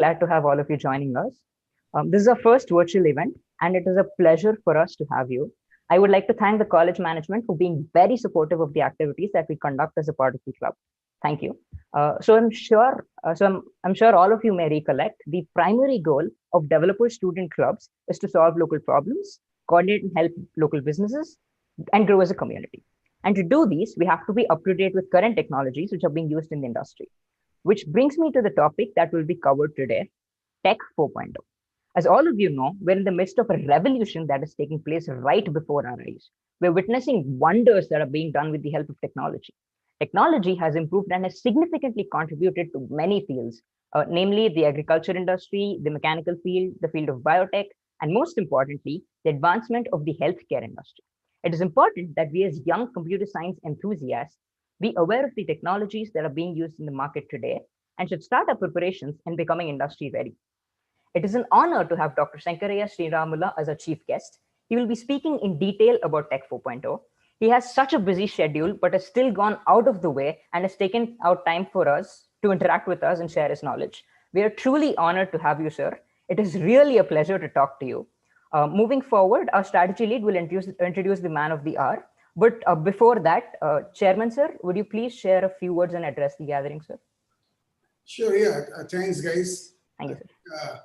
glad to have all of you joining us. This is our first virtual event, and it is a pleasure for us to have you. I would like to thank the college management for being very supportive of the activities that we conduct as a part of the club. Thank you. I'm sure all of you may recollect the primary goal of developer student clubs is to solve local problems, coordinate and help local businesses, and grow as a community. And to do these, we have to be up to date with current technologies which are being used in the industry. Which brings me to the topic that will be covered today, Tech 4.0. As all of you know, we're in the midst of a revolution that is taking place right before our eyes. We're witnessing wonders that are being done with the help of technology. Technology has improved and has significantly contributed to many fields, namely the agriculture industry, the mechanical field, the field of biotech, and most importantly, the advancement of the healthcare industry. It is important that we as young computer science enthusiasts be aware of the technologies that are being used in the market today and should start our preparations in becoming industry ready. It is an honor to have Dr. Sankaraiah Sreeramula as our chief guest. He will be speaking in detail about Tech 4.0. He has such a busy schedule, but has still gone out of the way and has taken out time for us to interact with us and share his knowledge. We are truly honored to have you, sir. It is really a pleasure to talk to you. Moving forward, our strategy lead will introduce the man of the hour. But before that, Chairman, sir, would you please share a few words and address the gathering, sir? Sure, yeah. Thanks, guys. Thank you, sir.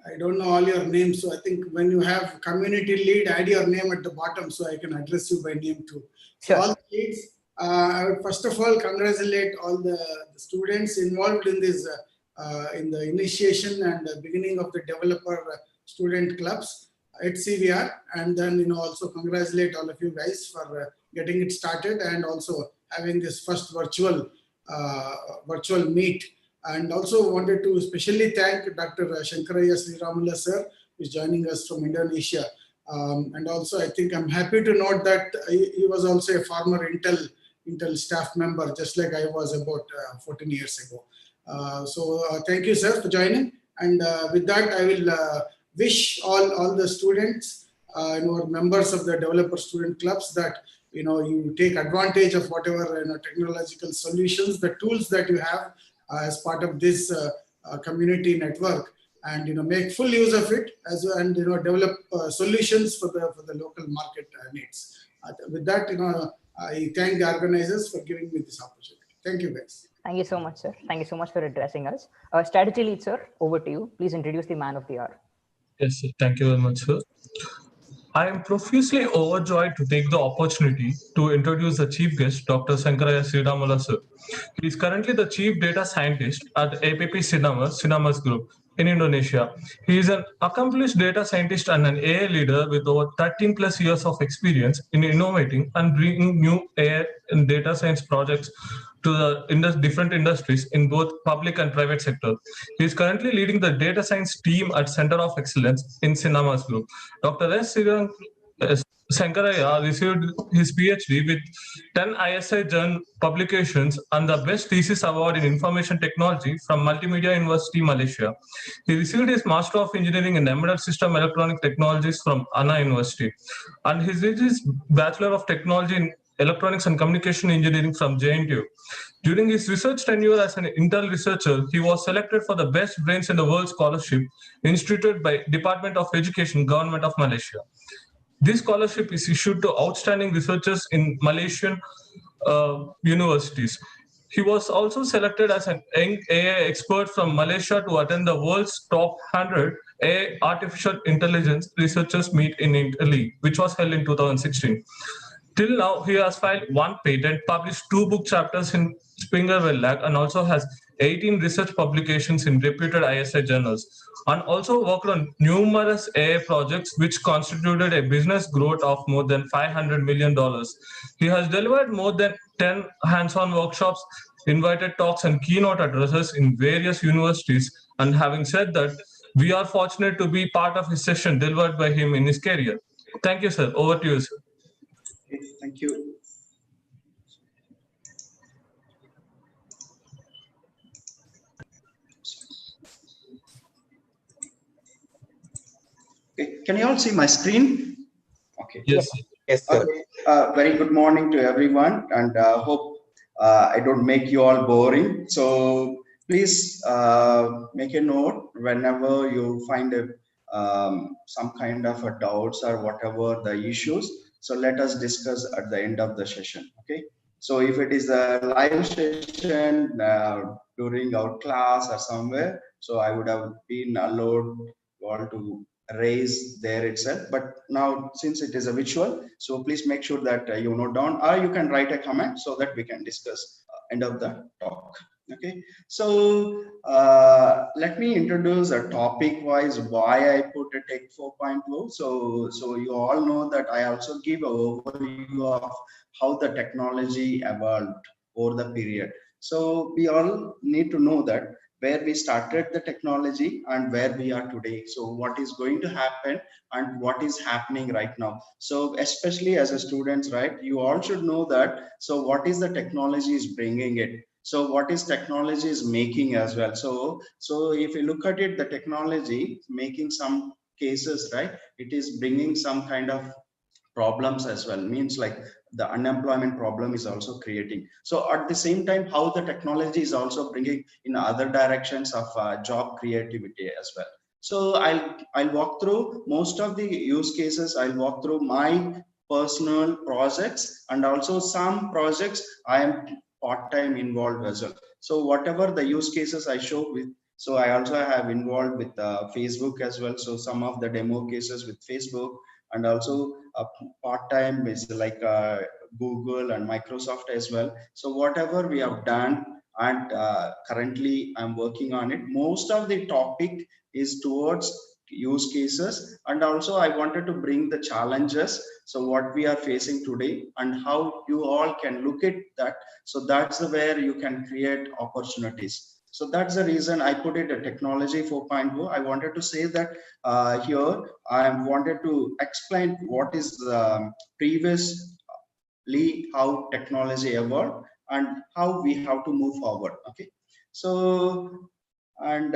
I don't know all your names, so I think when you have community lead, add your name at the bottom so I can address you by name too. So sure. all the leads, I would first of all congratulate all the students involved in this, in the initiation and the beginning of the developer student clubs at CVR, and then also congratulate all of you guys for getting it started and also having this first virtual meet. And also wanted to especially thank Dr. Sankaraiah Sreeramula sir, who is joining us from Indonesia. And also I think I'm happy to note that he was also a former Intel staff member, just like I was about 14 years ago. So thank you, sir, for joining. And with that, I will wish all the students, members of the developer student clubs, that you take advantage of whatever technological solutions, the tools that you have as part of this community network, and make full use of it and develop solutions for the local market needs. With that, I thank the organizers for giving me this opportunity. Thank you, guys. Thank you so much, sir. Thank you so much for addressing us. Strategy lead, sir, over to you. Please introduce the man of the hour. Yes, sir. Thank you very much, sir. I am profusely overjoyed to take the opportunity to introduce the chief guest, Dr. Sankaraiah Sreeramula sir. He is currently the chief data scientist at APP Sinarmas Group in Indonesia. He is an accomplished data scientist and an AI leader with over 13 plus years of experience in innovating and bringing new AI and data science projects to the different industries in both public and private sector. He is currently leading the data science team at Center of Excellence in Sinarmas Group. Dr. Sankaraiah received his PhD with 10 ISI journal publications and the Best Thesis Award in Information Technology from Multimedia University, Malaysia. He received his Master of Engineering in Embedded System Electronic Technologies from Anna University, and he did his Bachelor of Technology in Electronics and Communication Engineering from JNTU. During his research tenure as an Intel researcher, he was selected for the Best Brains in the World Scholarship instituted by Department of Education, Government of Malaysia. This scholarship is issued to outstanding researchers in Malaysian universities. He was also selected as an young AI expert from Malaysia to attend the world's top 100 AI artificial intelligence researchers meet in Italy, which was held in 2016. Till now, he has filed 1 patent, published 2 book chapters in Springer Verlag, and also has 18 research publications in reputed ISI journals, and also worked on numerous AI projects which constituted a business growth of more than $500 million. He has delivered more than 10 hands-on workshops, invited talks and keynote addresses in various universities, and having said that, we are fortunate to be part of his session delivered by him in his career. Thank you, sir. Over to you, sir. Thank you. Okay. Can you all see my screen? Okay. Yes. Yes, sir. Okay. Very good morning to everyone, and hope I don't make you all boring. So please make a note whenever you find a, some kind of a doubts or whatever the issues. So let us discuss at the end of the session. Okay. So if it is a live session during our class or somewhere, so I would have been allowed all to raise there itself. But now since it is a visual, so please make sure that you note down, or you can write a comment so that we can discuss end of the talk. Okay. So let me introduce a topic wise why I put a Tech 4.0. So you all know that I also give an overview of how the technology evolved over the period. So we all need to know that where we started the technology and where we are today. So what is going to happen and what is happening right now. So especially as a students, right, you all should know that. So what is the technology is bringing it. So what is technology is making as well. So if you look at it, the technology making some cases, right, it is bringing some kind of problems as well, means like the unemployment problem is also creating. So at the same time, how the technology is also bringing in other directions of job creativity as well. So I'll walk through most of the use cases. I'll walk through my personal projects and also some projects I am part-time involved as well. So whatever the use cases I show with, so I also have involved with Facebook as well. So some of the demo cases with Facebook, and also part-time is like Google and Microsoft as well. So whatever we have done, and currently I'm working on it. Most of the topic is towards use cases, and also I wanted to bring the challenges. So what we are facing today and how you all can look at that. So that's the where you can create opportunities. So that's the reason I put it a technology 4.0. I wanted to say that here I wanted to explain what is previously how technology evolved and how we have to move forward. Okay. So and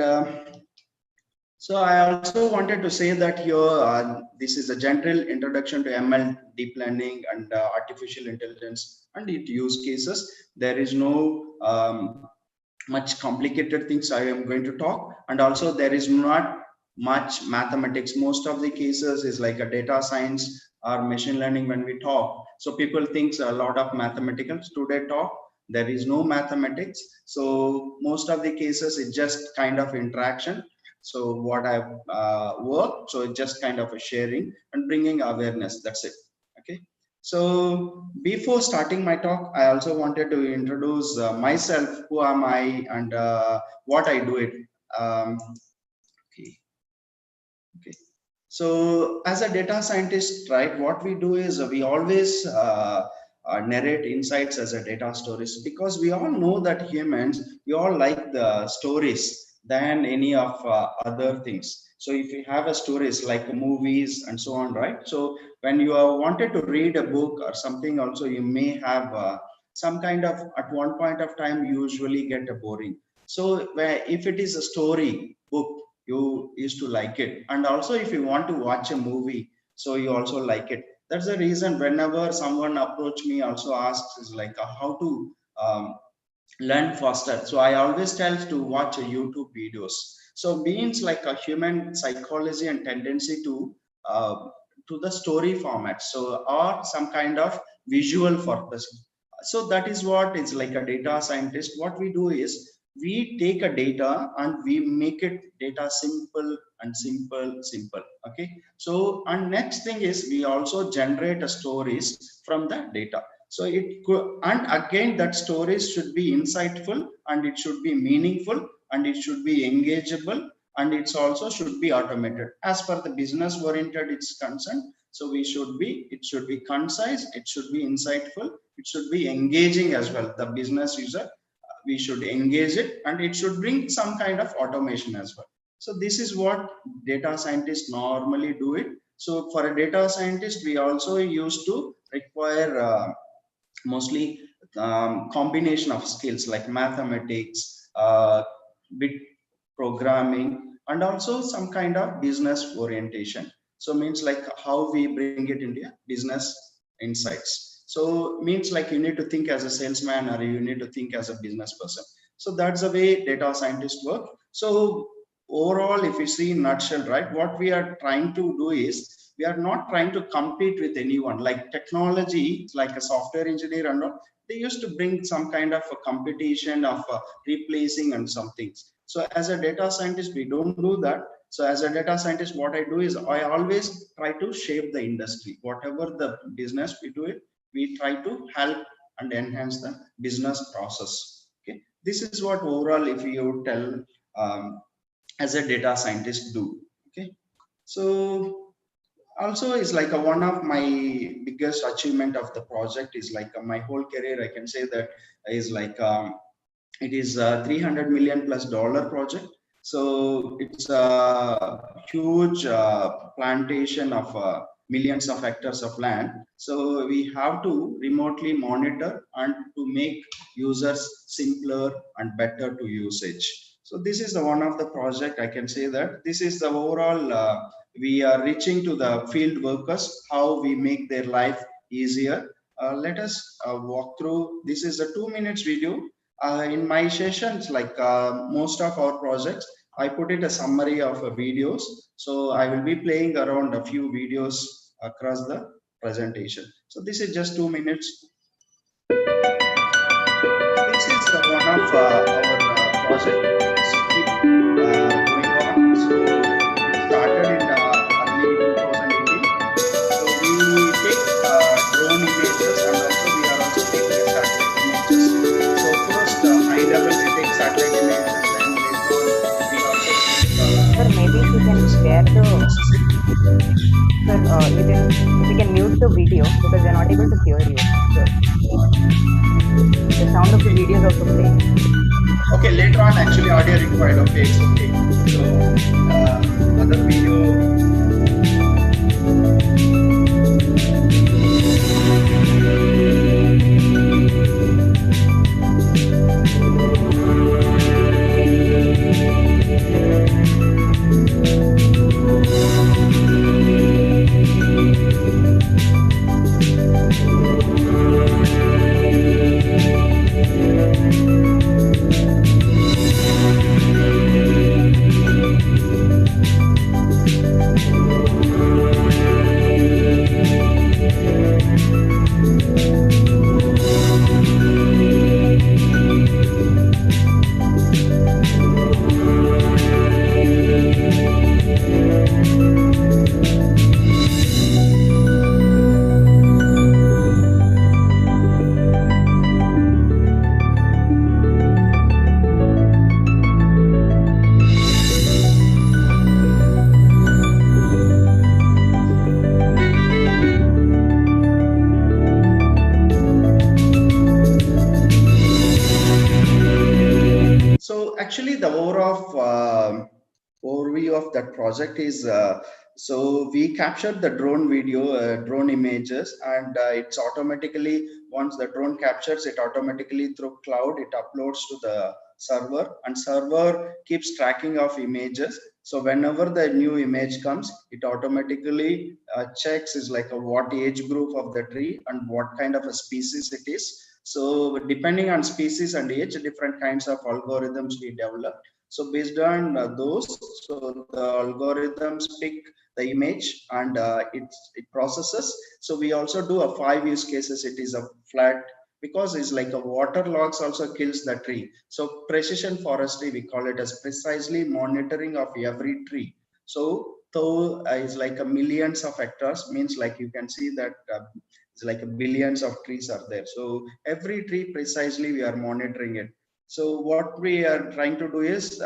so I also wanted to say that here this is a general introduction to ML, deep learning, and artificial intelligence and its use cases. There is no much complicated things I am going to talk, and also there is not much mathematics. Most of the cases is like a data science or machine learning when we talk. So people think a lot of mathematics today talk. There is no mathematics. So most of the cases it's just kind of interaction. So what I've worked, so it's just kind of a sharing and bringing awareness. That's it. Okay. So before starting my talk, I also wanted to introduce myself, who am I, and what I do it. Okay. Okay. So as a data scientist, right, what we do is we always narrate insights as a data stories, because we all know that humans, we all like the stories than any of other things. So if you have a stories like movies and so on, right? So when you wanted to read a book or something, also you may have some kind of, at one point of time, you usually get a boring. So if it is a story book, you used to like it. And also if you want to watch a movie, so you also like it. That's the reason whenever someone approach me also asks is like how to learn faster. So I always tell to watch a YouTube videos. So means like a human psychology and tendency uh, to the story format. So or some kind of visual purpose. So that is what is like a data scientist. What we do is we take a data and we make it data simple and simple. Okay. So and next thing is we also generate a stories from the data. So it could, and again that stories should be insightful and it should be meaningful and it should be engageable and it's also should be automated as per the business oriented it's concerned. So we should be, it should be concise, it should be insightful, it should be engaging as well. The business user, we should engage it and it should bring some kind of automation as well. So this is what data scientists normally do it. So for a data scientist, we also used to require mostly combination of skills like mathematics, bit programming, and also some kind of business orientation. So means like how we bring it into business insights. So means like you need to think as a salesman or you need to think as a business person. So that's the way data scientists work. So overall, if you see in nutshell, right, what we are trying to do is we are not trying to compete with anyone. Like technology, like a software engineer and all, they used to bring some kind of a competition of replacing and some things. So as a data scientist, we don't do that. So as a data scientist, what I do is I always try to shape the industry. Whatever the business we do it, we try to help and enhance the business process. Okay, this is what overall, if you tell as a data scientist do. Okay, so also is like one of my biggest achievement of the project is like my whole career. I can say that is like it is a $300 million plus project. So it's a huge plantation of millions of hectares of land. So we have to remotely monitor and to make users simpler and better to usage. So this is the one of the project. I can say that this is the overall we are reaching to the field workers, how we make their life easier. Let us walk through. This is a 2 minutes video. In my sessions, like most of our projects, I put it a summary of videos. So I will be playing around a few videos across the presentation. So this is just 2 minutes. This is the one of our project. It's keep going on. So it started in early 2018. So we take drone images, and also we are also taking a satellite images. So first high level we take satellite images, then later on we also take Sir, maybe if you can share the sir, if you can mute the video because we are not able to hear you. Sir. The sound of the video is also playing. Okay, later on actually audio required. Okay, it's okay. So other video. So actually the overview of that project is so we captured the drone video, drone images, and it's automatically, once the drone captures it automatically through cloud, it uploads to the server, and server keeps tracking of images. So whenever the new image comes, it automatically checks is like what age group of the tree and what kind of a species it is. So depending on species and age, different kinds of algorithms we develop. So based on those, so the algorithms pick the image and it processes. So we also do a 5 use cases. It is a flat, because it's like a water logs also kills the tree. So precision forestry, we call it as precisely monitoring of every tree. So though it's like a millions of hectares, means like you can see that it's like billions of trees are there. So every tree precisely we are monitoring it. So what we are trying to do is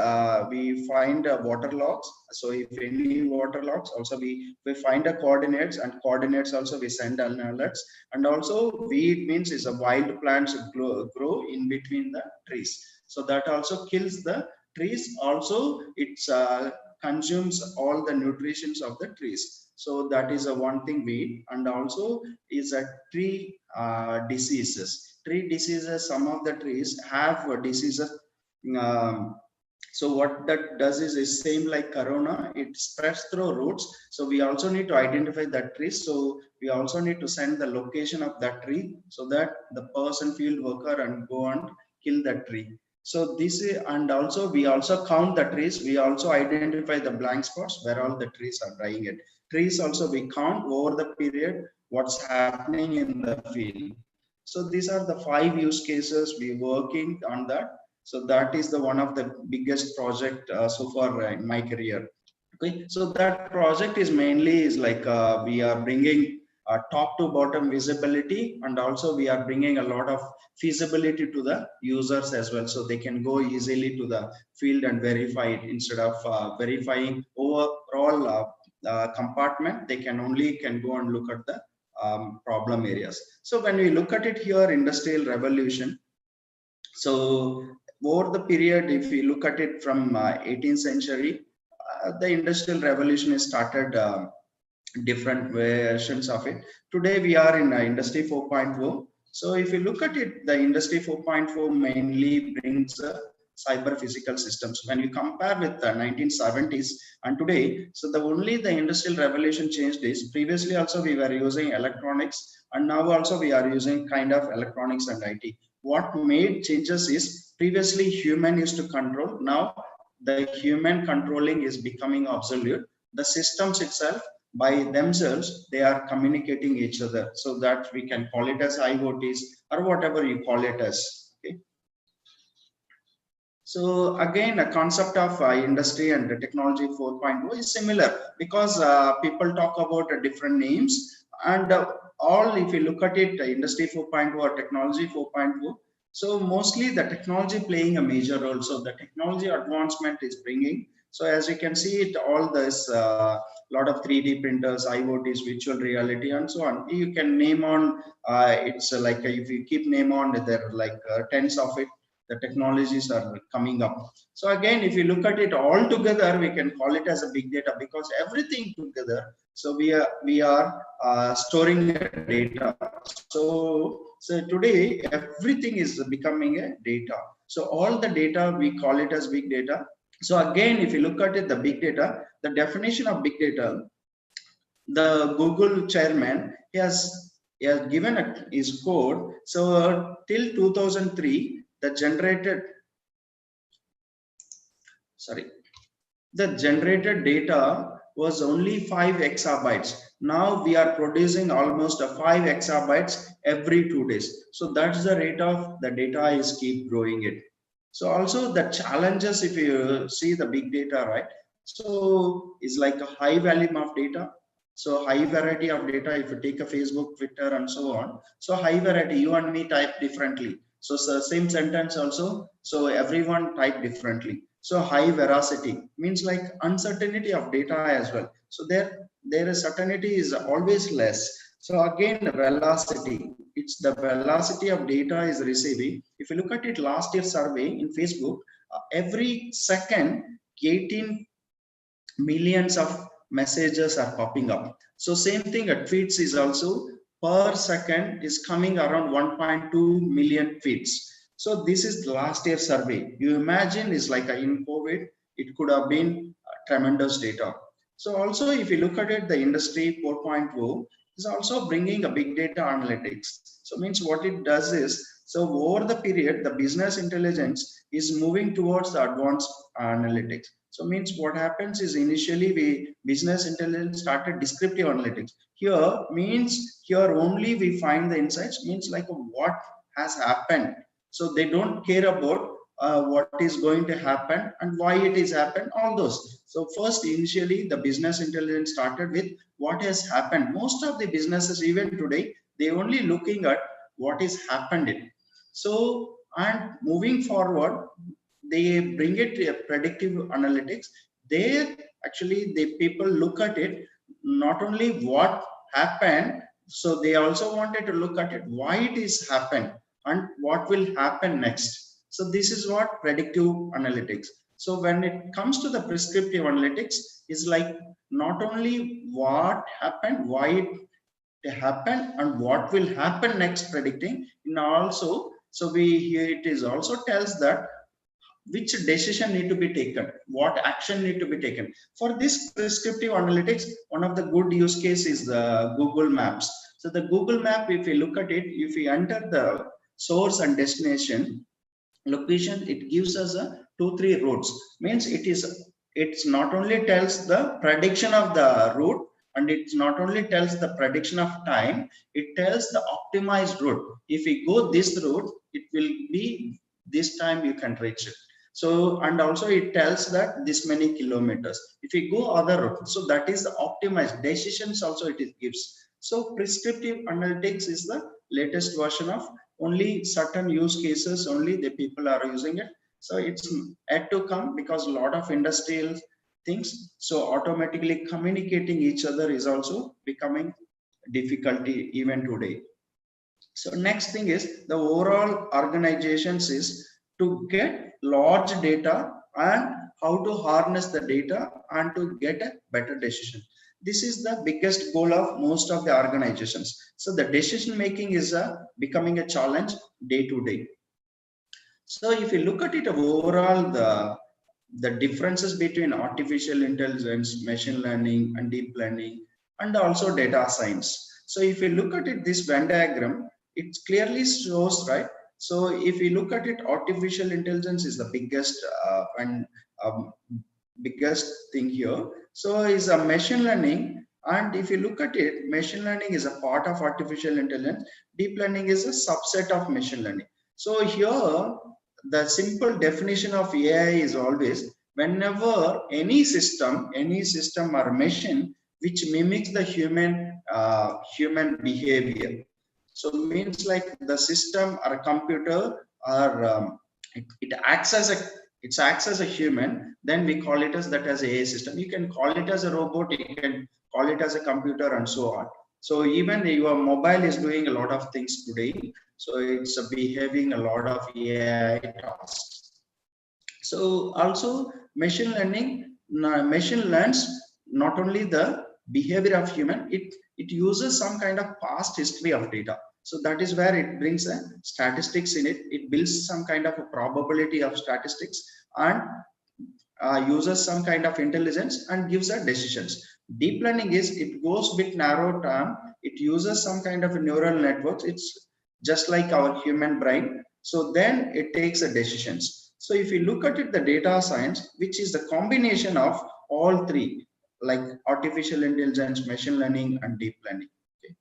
we find water logs. So if any water logs, also we find the coordinates, and coordinates also we send an alerts. And also weed means is a wild plants grow in between the trees. So that also kills the trees. Also it's consumes all the nutritions of the trees. So that is a one thing we, and also is a tree diseases. Tree diseases, some of the trees have diseases. Um, so what that does is same like corona, it spreads through roots. So we also need to identify that tree. So we also need to send the location of that tree so that the person, field worker, and go and kill that tree. So this is, and also we also count the trees. We also identify the blank spots where all the trees are dying at. Trees also we count over the period what's happening in the field. So these are the 5 use cases we working on that. So that is the one of the biggest project so far in my career. Okay, so that project is mainly is like we are bringing top to bottom visibility, and also we are bringing a lot of feasibility to the users as well, so they can go easily to the field and verify it instead of verifying overall compartment. They can go and look at the problem areas. So when we look at it here, industrial revolution. So over the period, if we look at it from 18th century, the industrial revolution has started different versions of it. Today we are in industry 4.0. So if you look at it, the industry 4.0 mainly brings cyber physical systems. When you compare with the 1970s and today, so the only the industrial revolution changed is previously also we were using electronics, and now also we are using kind of electronics and IT. What made changes is previously human used to control, now the human controlling is becoming obsolete. The systems itself by themselves, they are communicating each other, so that we can call it as IoTs or whatever you call it as. Okay. So again, a concept of industry and technology 4.0 is similar, because people talk about different names, and all, if you look at it, industry 4.0 or technology 4.0, so mostly the technology playing a major role. So the technology advancement is bringing. So as you can see it, all this lot of 3D printers, IoTs, virtual reality, and so on. You can name on. It's like if you keep name on, there are like tens of it. The technologies are coming up. So again, if you look at it all together, we can call it as a big data, because everything together. So we are storing data. So today everything is becoming a data. So all the data we call it as big data. So again, if you look at it, the big data, the definition of big data, the Google chairman, he has given his code. So till 2003, the generated data was only 5 exabytes. Now we are producing almost 5 exabytes every 2 days. So that's the rate of the data is keep growing it. So also the challenges, if you see the big data, right? So it's like a high volume of data. So high variety of data, if you take a Facebook, Twitter, and so on. So high variety, you and me type differently. So same sentence also, so everyone type differently. So high veracity means like uncertainty of data as well. So there is certainty is always less. So again, velocity, it's the velocity of data is receiving. If you look at it, last year's survey in Facebook, every second 18 millions of messages are popping up. So same thing at tweets is also per second is coming around 1.2 million tweets. So this is last year's survey. You imagine it's like in COVID, it could have been tremendous data. So also if you look at it, the industry 4.0 is also bringing a big data analytics. So means what it does is, so over the period, the business intelligence is moving towards the advanced analytics. So means what happens is initially business intelligence started descriptive analytics. Here means here only we find the insights, means like what has happened. So they don't care about what is going to happen and why it is happened, all those. So first initially the business intelligence started with what has happened. Most of the businesses even today, they only looking at what is happened. So and moving forward, they bring it to a predictive analytics. They actually, the people look at it not only what happened, so they also wanted to look at it why it is happened and what will happen next. So this is what predictive analytics. So when it comes to the prescriptive analytics, is like not only what happened, why it happened, and what will happen next predicting. And also, so it is also tells that which decision need to be taken, what action need to be taken. For this prescriptive analytics, one of the good use case is the Google Maps. So the Google Map, if you look at it, if you enter the source and destination, location, it gives us a 2-3 routes. Means it's not only tells the prediction of the route, and it not only tells the prediction of time, it tells the optimized route. If we go this route, it will be this time you can reach it. So, and also it tells that this many kilometers. If we go other route, so that is the optimized decisions also it gives. So prescriptive analytics is the latest version of only certain use cases only the people are using it. So it's yet to come, because a lot of industrial things, so automatically communicating each other is also becoming difficulty even today. So next thing is the overall organizations is to get large data and how to harness the data and to get a better decision. This is the biggest goal of most of the organizations. So the decision making is becoming a challenge day to day. So if you look at it overall, the differences between artificial intelligence, machine learning and deep learning, and also data science. So if you look at it, this Venn diagram, it clearly shows, right? So if you look at it, artificial intelligence is the biggest and biggest thing here. So is a machine learning, and if you look at it, machine learning is a part of artificial intelligence. Deep learning is a subset of machine learning. So here, the simple definition of AI is always whenever any system or machine which mimics the human behavior. So means like the system or a computer or it acts as a human, then we call it as that as a AI system. You can call it as a robot, you can call it as a computer, and so on. So even your mobile is doing a lot of things today. So it's behaving a lot of AI tasks. So also machine learns not only the behavior of human, it uses some kind of past history of data. So that is where it brings a statistics in it. It builds some kind of a probability of statistics and uses some kind of intelligence and gives us decisions. Deep learning is, it goes bit narrow term. It uses some kind of a neural networks. It's just like our human brain. So then it takes a decisions. So if you look at it, the data science, which is the combination of all three, like artificial intelligence, machine learning, and deep learning. Okay.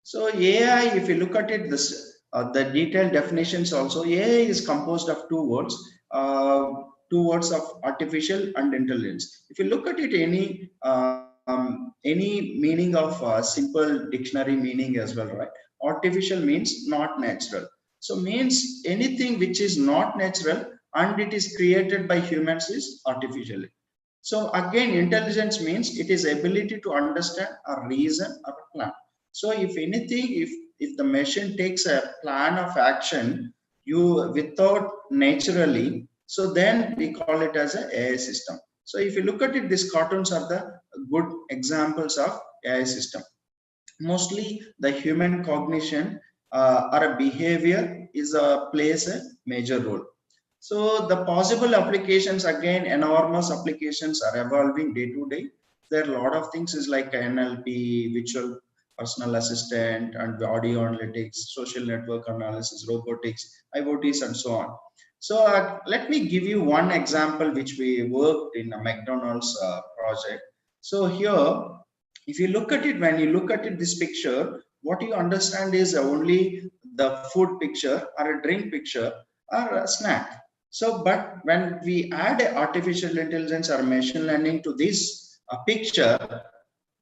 So AI, if you look at it, the detailed definitions also, AI is composed of two words of artificial and intelligence. If you look at it, any meaning of simple dictionary meaning as well, right? Artificial means not natural. So means anything which is not natural and it is created by humans is artificial. So again, intelligence means it is ability to understand or reason or plan. So if anything, if the machine takes a plan of action, without naturally, so then we call it as an AI system. So if you look at it, these cartoons are the good examples of AI system. Mostly the human cognition or a behavior plays a major role. So the possible applications, again, enormous applications are evolving day to day. There are a lot of things is like NLP, virtual personal assistant, and audio analytics, social network analysis, robotics, IoTs, and so on. So let me give you one example which we worked in a McDonald's project. So here, if you look at it, when you look at it, this picture, what you understand is only the food picture or a drink picture or a snack. So, but when we add artificial intelligence or machine learning to this picture,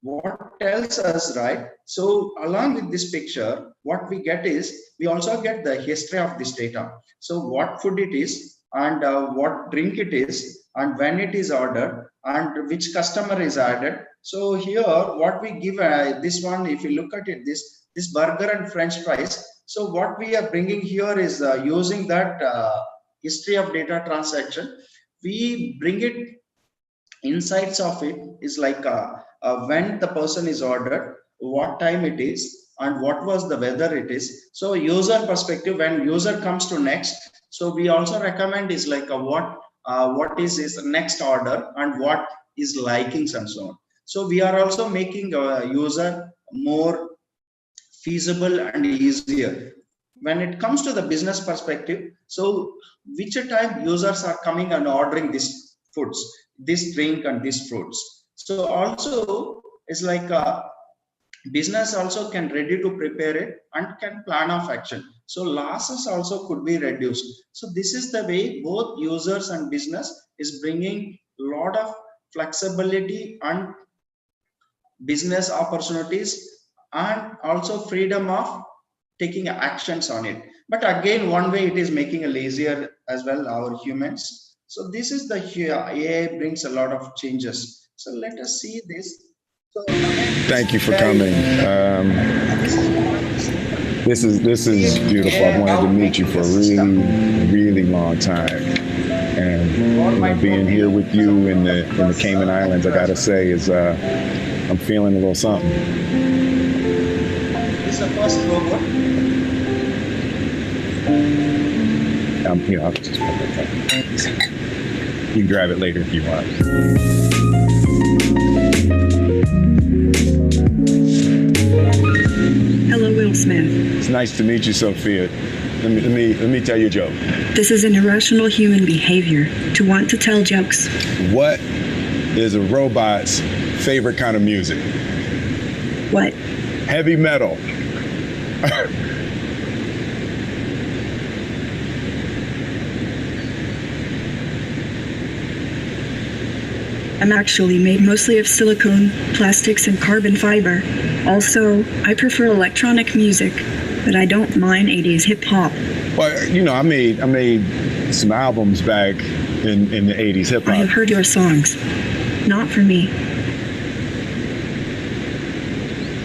what tells us, right? So along with this picture, what we get is, we also get the history of this data. So what food it is, and what drink it is, and when it is ordered, and which customer is added. So here, what we give this one, if you look at it, this burger and French fries. So what we are bringing here is using that history of data transaction. We bring it, insights of it is like when the person is ordered, what time it is, and what was the weather it is. So user perspective, when user comes to next, so we also recommend is like what is his next order and what is likings and so on. So we are also making user more feasible and easier. When it comes to the business perspective, so which time users are coming and ordering these foods, this drink and these fruits. So also it's like business also can ready to prepare it and can plan of action. So losses also could be reduced. So this is the way both users and business is bringing a lot of flexibility and business opportunities and also freedom of taking actions on it. But again, one way it is making a lazier as well, our humans. So this is the AI brings a lot of changes. So let us see this. So thank you for coming. This is beautiful. I wanted to meet you for a really long time, and being here with you in the Cayman Islands, I gotta say, is I'm feeling a little something. This is the first robot. I'll just put that. You can grab it later if you want. Hello, Will Smith. It's nice to meet you, Sophia. Let me tell you a joke. This is an irrational human behavior to want to tell jokes. What is a robot's favorite kind of music? What? Heavy metal. I'm actually made mostly of silicone, plastics, and carbon fiber. Also, I prefer electronic music, but I don't mind 80s hip hop. Well, you know, I made some albums back in the 80s hip hop. I have heard your songs. Not for me.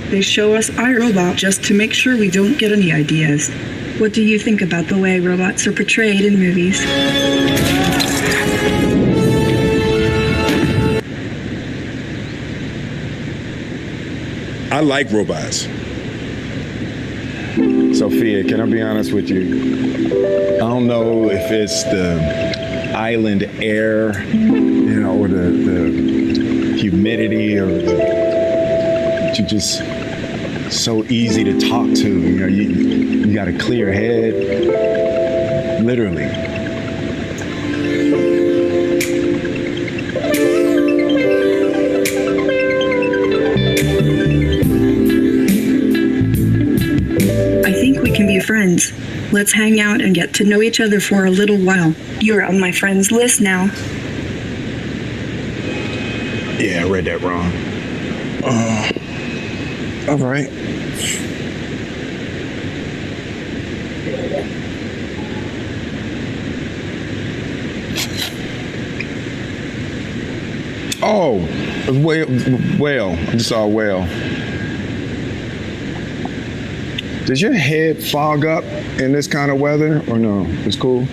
They show us iRobot just to make sure we don't get any ideas. What do you think about the way robots are portrayed in movies? I like robots. Sophia, can I be honest with you? I don't know if it's the island air, you know, or the humidity, or you're just so easy to talk to. You know, you got a clear head, literally. Can be friends. Let's hang out and get to know each other for a little while. You're on my friends list now. Yeah, I read that wrong. All right. Oh, whale. I just saw a whale. Does your head fog up in this kind of weather, or no? It's cool.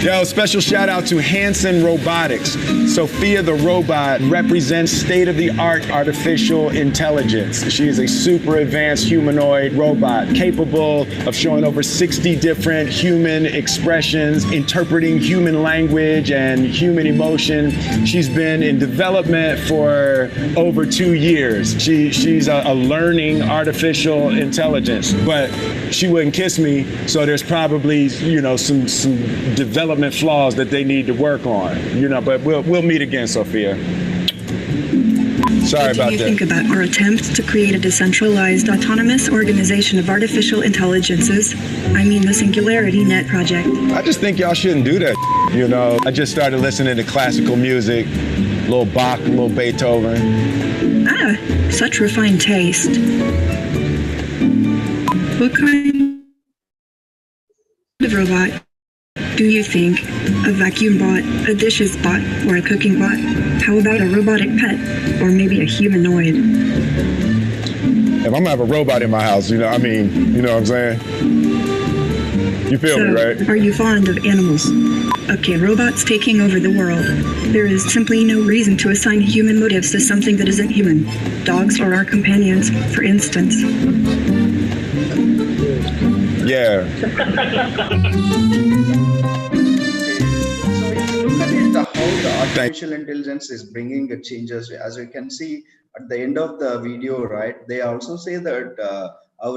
Yo, special shout out to Hanson Robotics. Sophia the robot represents state-of-the-art artificial intelligence. She is a super advanced humanoid robot capable of showing over 60 different human expressions, interpreting human language and human emotion. She's been in development for over 2 years. She's a learning artificial intelligence, but she wouldn't kiss me, so there's probably, you know, some development flaws that they need to work on, you know, but we'll meet again, Sophia. Sorry about that. What do you think about our attempt to create a decentralized autonomous organization of artificial intelligences? I mean the Singularity Net project. I just think y'all shouldn't do that, you know. I just started listening to classical music, a little Bach, a little Beethoven. Ah, such refined taste. What kind of robot do you think? A vacuum bot, a dishes bot, or a cooking bot? How about a robotic pet, or maybe a humanoid? If I'm gonna have a robot in my house, you know, I mean, you know what I'm saying? You feel me, right? Are you fond of animals? Okay, robots taking over the world. There is simply no reason to assign human motives to something that isn't human. Dogs are our companions, for instance. Yeah. So if you look at it, how the artificial intelligence is bringing changes. As you can see at the end of the video, right? They also say that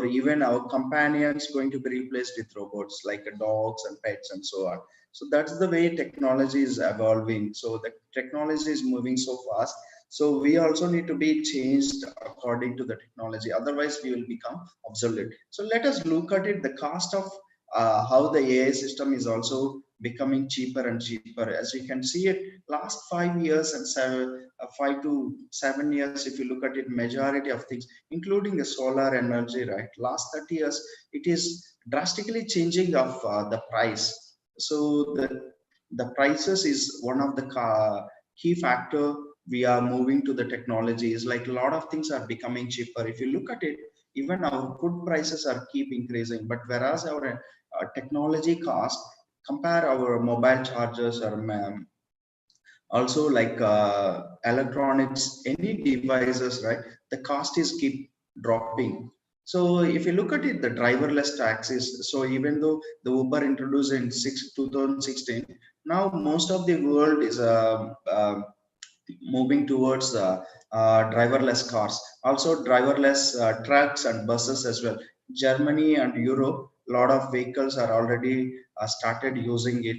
even our companions going to be replaced with robots like dogs and pets and so on. So that's the way technology is evolving. So the technology is moving so fast. So we also need to be changed according to the technology. Otherwise, we will become obsolete. So let us look at it. The cost of how the AI system is also becoming cheaper and cheaper. As you can see it, last 5 years and 5 to 7 years, if you look at it, majority of things, including the solar energy, right? Last 30 years, it is drastically changing of the price. So the prices is one of the key factor. We are moving to the technology. Is like a lot of things are becoming cheaper. If you look at it, even our food prices are keep increasing, but whereas our technology cost, compare our mobile chargers or also like electronics, any devices, right? The cost is keep dropping. So if you look at it, the driverless taxis, so even though the Uber introduced in 2016, now most of the world is moving towards driverless cars, also driverless trucks and buses as well. Germany and Europe, a lot of vehicles are already started using it,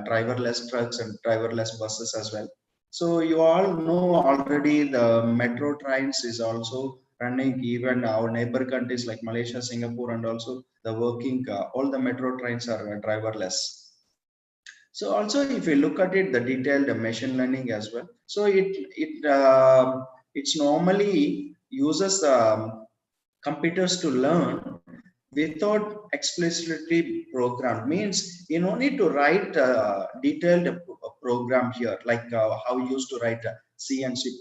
driverless trucks and driverless buses as well. So you all know already the metro trains is also running. Even our neighbor countries like Malaysia, Singapore, and also the working, all the metro trains are driverless. So also, if you look at it, the detailed machine learning as well. So it's normally uses computers to learn without explicitly programmed. Means you don't need to write a detailed program here, like how you used to write a C and C++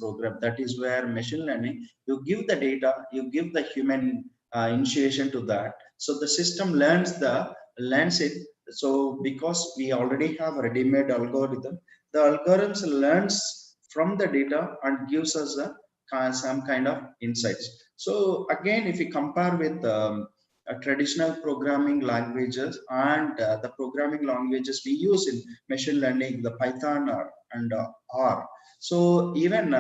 program. That is where machine learning, you give the data, you give the human initiation to that. So the system learns it. So because we already have ready-made algorithm, the algorithms learns from the data and gives us some kind of insights. So again, if you compare with traditional programming languages and the programming languages we use in machine learning, the Python and R. So even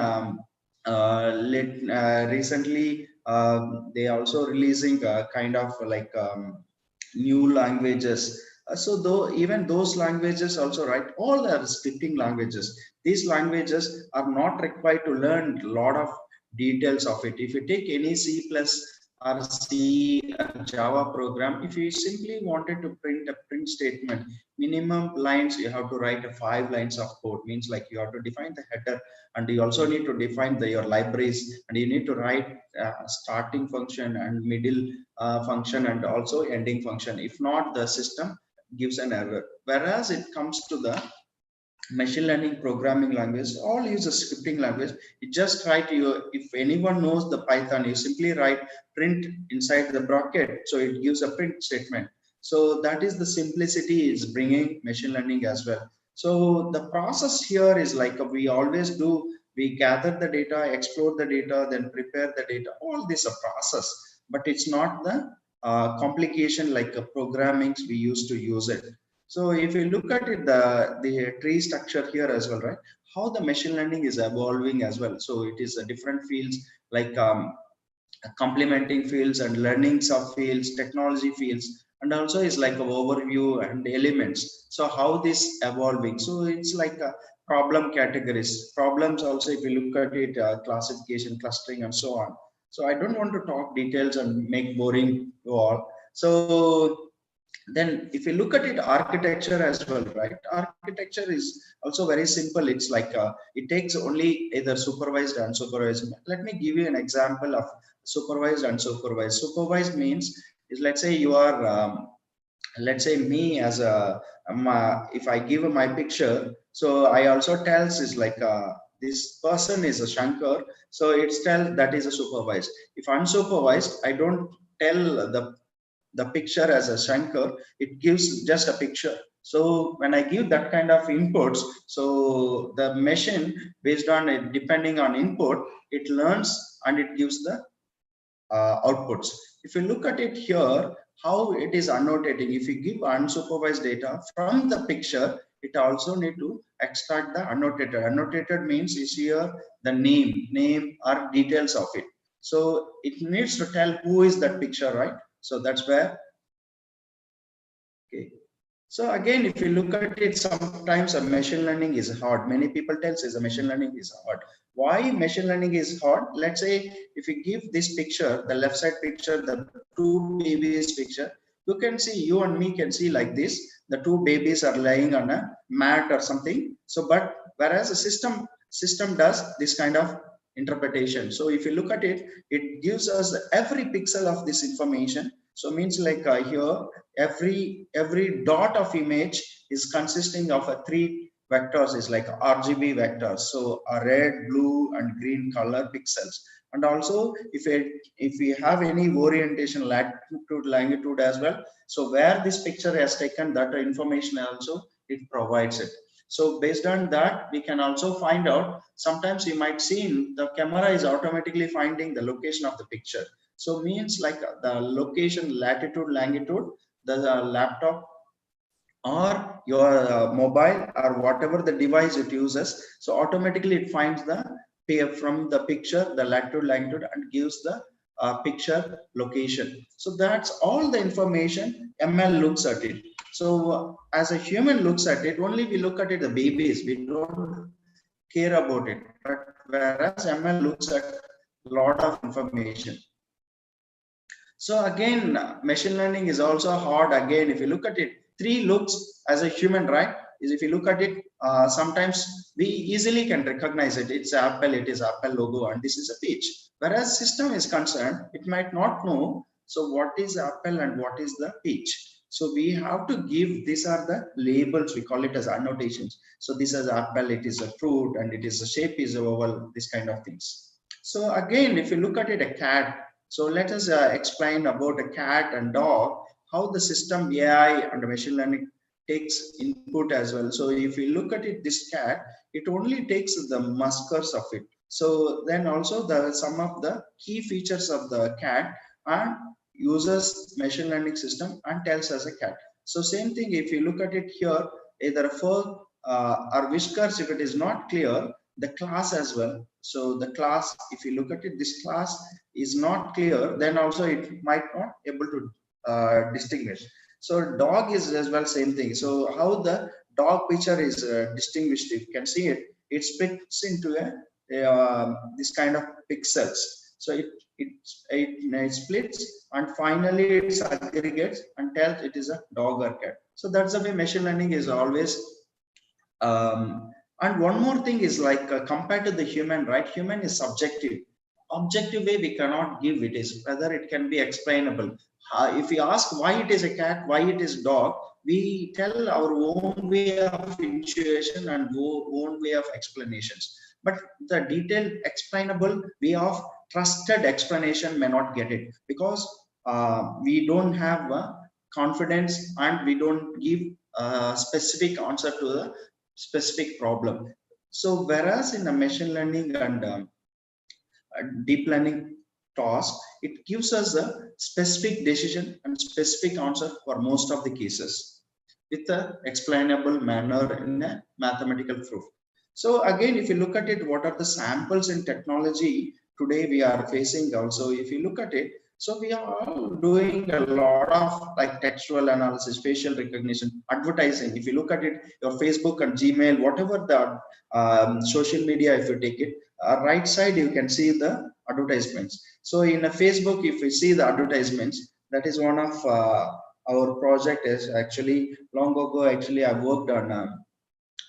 recently they also releasing kind of like new languages. So though even those languages also, right, all are scripting languages. These languages are not required to learn a lot of details of it. If you take any C plus or C Java program, if you simply wanted to print a print statement, minimum lines you have to write 5 lines of code. Means like you have to define the header, and you also need to define your libraries, and you need to write starting function and middle function and also ending function. If not, the system gives an error. Whereas it comes to the machine learning programming language, all use a scripting language. You just write if anyone knows the Python, you simply write print inside the bracket, so it gives a print statement. So that is the simplicity is bringing machine learning as well. So the process here is like we always do, we gather the data, explore the data, then prepare the data. All this a process, but it's not the complication like programming we used to use it. So if you look at it, the tree structure here as well, right? How the machine learning is evolving as well. So it is a different fields like complementing fields and learnings of fields, technology fields, and also is like an overview and elements. So how this evolving? So it's like a problem categories. Problems also, if you look at it, classification, clustering, and so on. So I don't want to talk details and make boring you all. So then if you look at it, architecture as well, right? Architecture is also very simple. It's like it takes only either supervised and unsupervised. Let me give you an example of supervised and unsupervised. Supervised means is, let's say you are let's say me as a if I give my picture, so I also tells is like this person is a Shankar, so it's tell that is a supervised. If unsupervised, I don't tell the picture as a Shankar, it gives just a picture. So when I give that kind of inputs, so the machine based on it, depending on input, it learns and it gives the outputs. If you look at it here, how it is annotating, if you give unsupervised data from the picture, it also need to extract the annotated. Annotated means is here the name or details of it. So it needs to tell who is that picture, right? So that's where, okay. So again, if you look at it, sometimes a machine learning is hard. Many people tell us a machine learning is hard. Why machine learning is hard? Let's say if you give this picture, the left side picture, the two babies picture, you can see, you and me can see like this. The two babies are lying on a mat or something. So, but whereas a system does this kind of interpretation. So if you look at it, it gives us every pixel of this information. So means like here, every dot of image is consisting of a 3 vectors, is like RGB vectors. So a red, blue and green color pixels. And also if we have any orientation, latitude, longitude as well. So where this picture has taken, that information also it provides it. So based on that, we can also find out, sometimes you might see the camera is automatically finding the location of the picture. So means like the location, latitude, longitude, the laptop or your mobile or whatever the device it uses. So automatically it finds the from the picture, the latitude, longitude, and gives the picture location. So that's all the information ML looks at it. So as a human looks at it, only we look at it, the babies, we don't care about it. But whereas ML looks at a lot of information. So again, machine learning is also hard. Again, if you look at it, 3 looks as a human, right? Is if you look at it, sometimes we easily can recognize it. It's Apple, it is Apple logo, and this is a peach. Whereas system is concerned, it might not know. So what is Apple and what is the peach? So we have to give, these are the labels, we call it as annotations. So this is Apple, it is a fruit, and it is a shape is oval, this kind of things. So again, if you look at it, a cat. So let us explain about a cat and dog, how the system AI and machine learning takes input as well. So if you look at it, this cat, it only takes the muskers of it. So then also some of the key features of the cat and uses machine learning system and tells us a cat. So same thing, if you look at it here, either fur or whiskers, if it is not clear, the class as well. So the class, if you look at it, this class is not clear, then also it might not able to distinguish. So dog is as well same thing. So how the dog picture is distinguished, if you can see it, it splits into this kind of pixels. So it splits and finally it aggregates and tells it is a dog or cat. So that's the way machine learning is always. And one more thing is like compared to the human, right? Human is subjective. Objective way we cannot give it, is whether it can be explainable. If we ask why it is a cat, why it is dog, we tell our own way of intuition and own way of explanations. But the detailed explainable way of trusted explanation may not get it, because we don't have confidence and we don't give a specific answer to the specific problem. So whereas in a machine learning and deep learning task, it gives us a specific decision and specific answer for most of the cases with a explainable manner in a mathematical proof. So again, if you look at it, what are the samples in technology today we are facing also, if you look at it, so we are all doing a lot of like textual analysis, facial recognition, advertising. If you look at it, your Facebook and Gmail, whatever the social media, if you take it, right side, you can see the advertisements. So in a Facebook, if you see the advertisements, that is one of our project is actually long ago, actually I worked on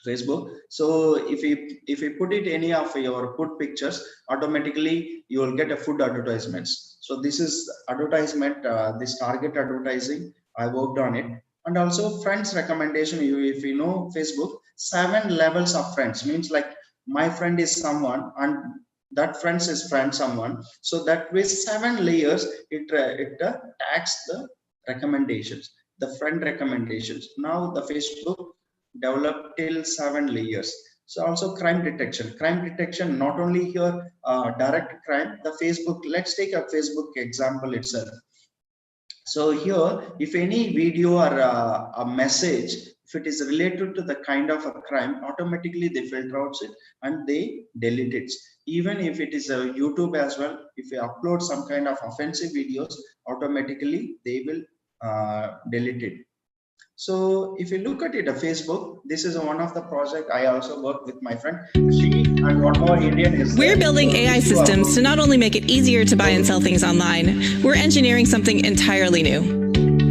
Facebook. So if you put it any of your food pictures, automatically you will get a food advertisements. So this is advertisement, this target advertising, I worked on it. And also friends recommendation, if you know Facebook, 7 levels of friends, means like my friend is someone and that friends is friend someone. So that with 7 layers, it tags the recommendations, the friend recommendations. Now the Facebook developed till 7 layers. So also crime detection, not only here direct crime, the Facebook, let's take a Facebook example itself. So here, if any video or a message if it is related to the kind of a crime, automatically they filter out it and they delete it. Even if it is a YouTube as well, if you upload some kind of offensive videos, automatically they will delete it. So if you look at it, Facebook, this is one of the project I also work with my friend. She and one more Indian is We're building AI systems to not only make it easier to buy and sell things online, we're engineering something entirely new.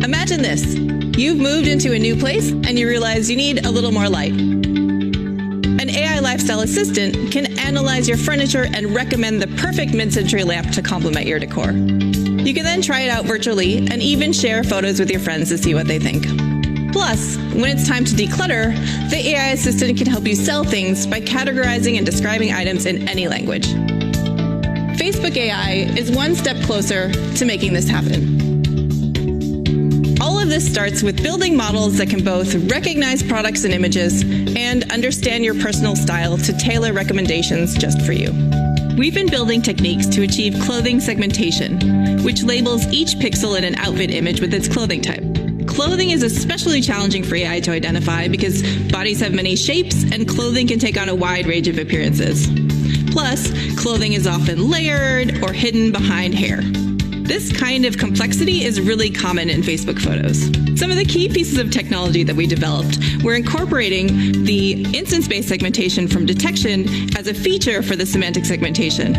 Imagine this. You've moved into a new place and you realize you need a little more light. An AI lifestyle assistant can analyze your furniture and recommend the perfect mid-century lamp to complement your decor. You can then try it out virtually and even share photos with your friends to see what they think. Plus, when it's time to declutter, the AI assistant can help you sell things by categorizing and describing items in any language. Facebook AI is one step closer to making this happen. All of this starts with building models that can both recognize products and images and understand your personal style to tailor recommendations just for you. We've been building techniques to achieve clothing segmentation, which labels each pixel in an outfit image with its clothing type. Clothing is especially challenging for AI to identify because bodies have many shapes and clothing can take on a wide range of appearances. Plus, clothing is often layered or hidden behind hair. This kind of complexity is really common in Facebook photos. Some of the key pieces of technology that we developed were incorporating the instance-based segmentation from detection as a feature for the semantic segmentation.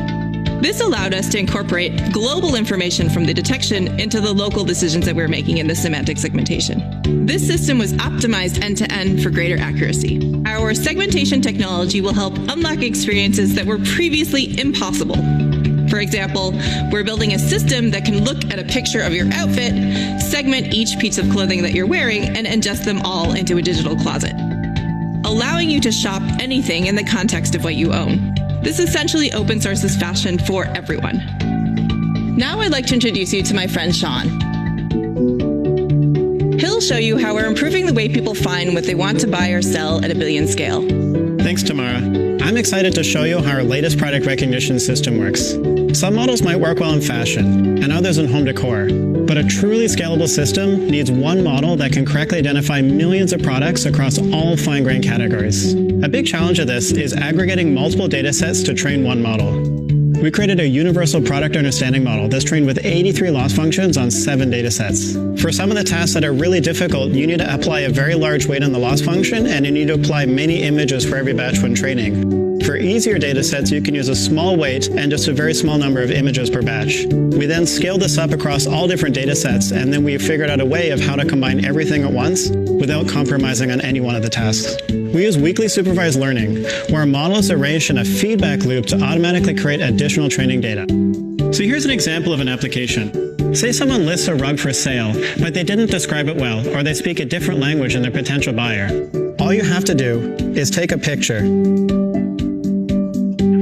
This allowed us to incorporate global information from the detection into the local decisions that we're making in the semantic segmentation. This system was optimized end-to-end for greater accuracy. Our segmentation technology will help unlock experiences that were previously impossible. For example, we're building a system that can look at a picture of your outfit, segment each piece of clothing that you're wearing, and ingest them all into a digital closet, allowing you to shop anything in the context of what you own. This essentially open sources fashion for everyone. Now I'd like to introduce you to my friend Sean. He'll show you how we're improving the way people find what they want to buy or sell at a billion scale. Thanks, Tamara. I'm excited to show you how our latest product recognition system works. Some models might work well in fashion, and others in home decor. But a truly scalable system needs one model that can correctly identify millions of products across all fine-grained categories. A big challenge of this is aggregating multiple data sets to train one model. We created a universal product understanding model that's trained with 83 loss functions on 7 datasets. For some of the tasks that are really difficult, you need to apply a very large weight on the loss function, and you need to apply many images for every batch when training. For easier datasets, you can use a small weight and just a very small number of images per batch. We then scaled this up across all different datasets, and then we figured out a way of how to combine everything at once without compromising on any one of the tasks. We use weekly supervised learning, where a model is arranged in a feedback loop to automatically create additional training data. So here's an example of an application. Say someone lists a rug for sale, but they didn't describe it well, or they speak a different language than their potential buyer. All you have to do is take a picture.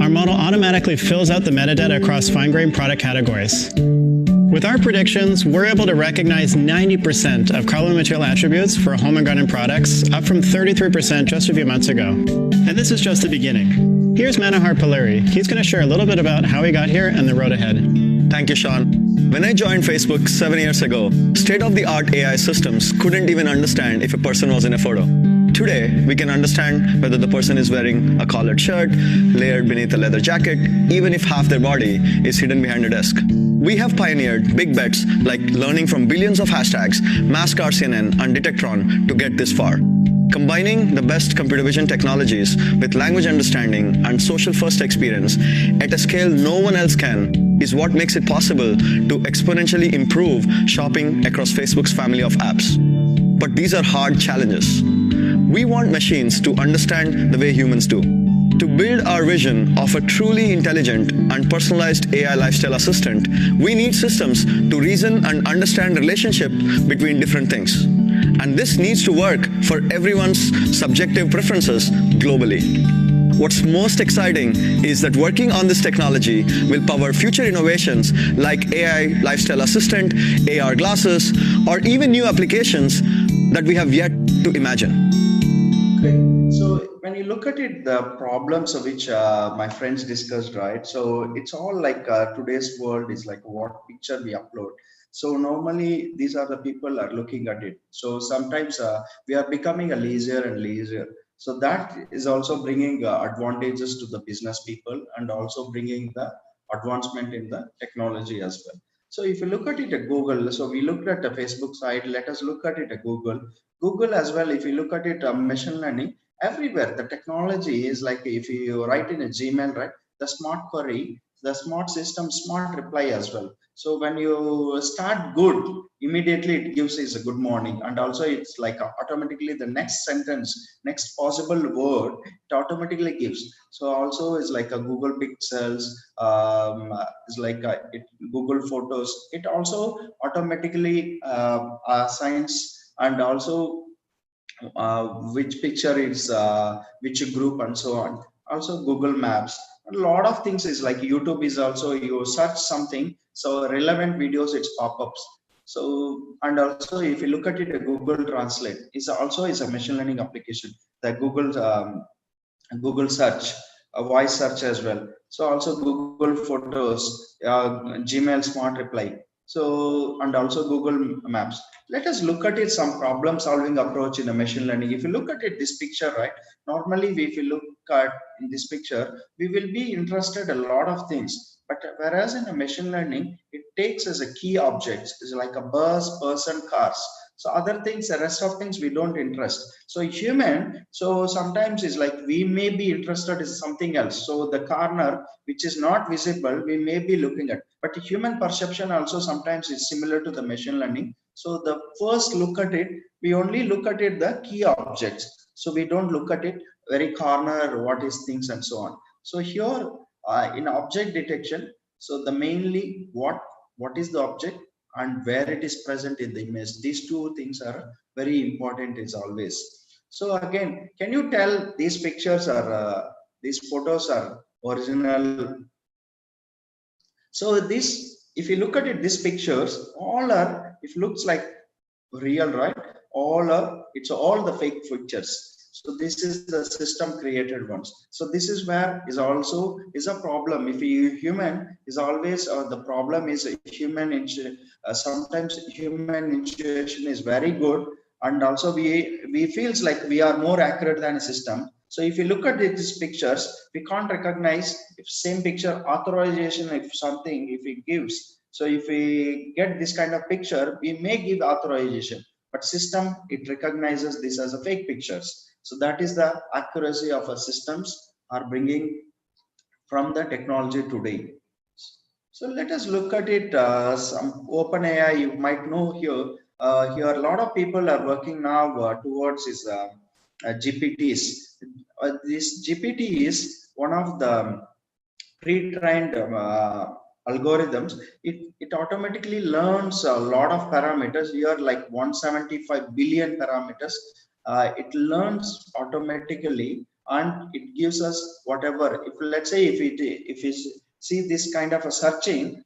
Our model automatically fills out the metadata across fine-grained product categories. With our predictions, we're able to recognize 90% of carbon material attributes for home and garden products, up from 33% just a few months ago. And this is just the beginning. Here's Manohar Palluri. He's going to share a little bit about how he got here and the road ahead. Thank you, Sean. When I joined Facebook 7 years ago, state-of-the-art AI systems couldn't even understand if a person was in a photo. Today, we can understand whether the person is wearing a collared shirt, layered beneath a leather jacket, even if half their body is hidden behind a desk. We have pioneered big bets like learning from billions of hashtags, Mask RCNN, and Detectron to get this far. Combining the best computer vision technologies with language understanding and social-first experience at a scale no one else can is what makes it possible to exponentially improve shopping across Facebook's family of apps. But these are hard challenges. We want machines to understand the way humans do. To build our vision of a truly intelligent and personalized AI lifestyle assistant, we need systems to reason and understand relationship between different things. And this needs to work for everyone's subjective preferences globally. What's most exciting is that working on this technology will power future innovations like AI lifestyle assistant, AR glasses, or even new applications that we have yet to imagine. Okay. So when you look at it, the problems of which my friends discussed, right? So it's all like today's world is like what picture we upload. So normally these are the people are looking at it. So sometimes we are becoming a lazier and lazier. So that is also bringing advantages to the business people and also bringing the advancement in the technology as well. So if you look at it at Google, so we looked at the Facebook side, let us look at it at Google. Google as well, if you look at it, machine learning, everywhere the technology is like, if you write in a Gmail, right, the smart query, the smart system, smart reply as well. So when you start good, immediately it gives is a good morning, and also it's like automatically the next sentence, next possible word, it automatically gives. So also is like a Google Pixels, is like Google Photos. It also automatically assigns and also which picture is which group and so on. Also Google Maps. A lot of things is like YouTube is also, you search something, so relevant videos, it's pop-ups. So, and also if you look at it, Google Translate is also is a machine learning application. The Google search, a voice search as well. So also Google Photos, Gmail smart reply. So, and also Google Maps. Let us look at it, some problem solving approach in a machine learning. If you look at it, this picture, right? Normally, if you look at in this picture, we will be interested a lot of things. But whereas in a machine learning, it takes as a key objects, is like a bus, person, cars. So other things, the rest of things we don't interest. So human, so sometimes is like we may be interested in something else. So the corner which is not visible, we may be looking at. But human perception also sometimes is similar to the machine learning. So the first look at it, we only look at it the key objects. So we don't look at it very corner, what is things and so on. So here in object detection, so the mainly what is the object and where it is present in the image. These two things are very important is always. So again, can you tell these pictures are, these photos are original? So this, if you look at it, these pictures, all are, it looks like real, right? All are, it's all the fake pictures. So this is the system created ones. So this is where is also is a problem. If you human is always the problem is a human sometimes human intuition is very good, and also we feels like we are more accurate than a system. So if you look at these pictures, we can't recognize if same picture authorization, if something, if it gives. So if we get this kind of picture, we may give authorization, but system, it recognizes this as a fake pictures. So that is the accuracy of our systems are bringing from the technology today. So let us look at it. Some OpenAI, you might know here. Here a lot of people are working now towards is GPTs. This GPT is one of the pre-trained algorithms. It automatically learns a lot of parameters. Here like 175 billion parameters. It learns automatically and it gives us whatever. If let's say if we see this kind of a searching,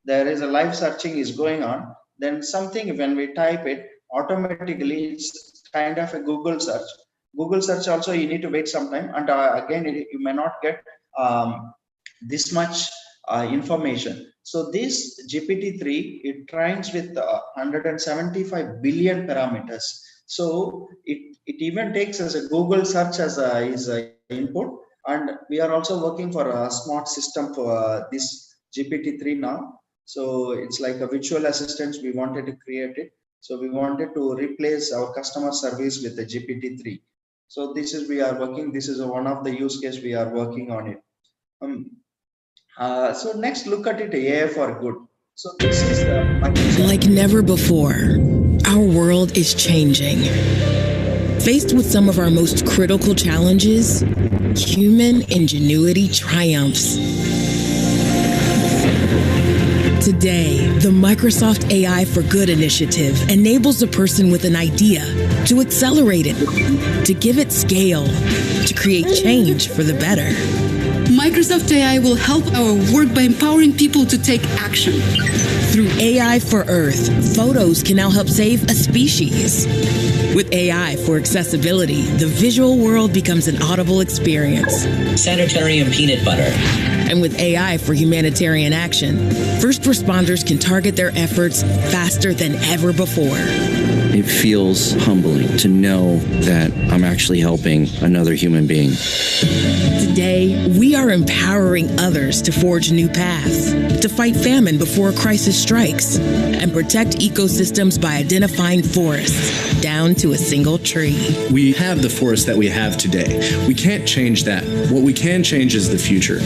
there is a live searching is going on, then something when we type it, automatically it's kind of a Google search. Google search also you need to wait some time, and again you may not get this much information. So this GPT-3, it trains with 175 billion parameters. So it even takes as a Google search as a input, and we are also working for a smart system for this GPT-3 now. So it's like a virtual assistant. We wanted to create it. So we wanted to replace our customer service with the GPT-3. So this is we are working. This is one of the use case we are working on it. So next, look at it, AI for good. So this is like never before. Our world is changing. Faced with some of our most critical challenges, human ingenuity triumphs. Today, the Microsoft AI for Good initiative enables a person with an idea to accelerate it, to give it scale, to create change for the better. Microsoft AI will help our work by empowering people to take action. Through AI for Earth, photos can now help save a species. With AI for accessibility, the visual world becomes an audible experience. Sanitarium peanut butter. And with AI for humanitarian action, first responders can target their efforts faster than ever before. It feels humbling to know that I'm actually helping another human being. Today, we are empowering others to forge new paths, to fight famine before a crisis strikes, and protect ecosystems by identifying forests down to a single tree. We have the forest that we have today. We can't change that. What we can change is the future.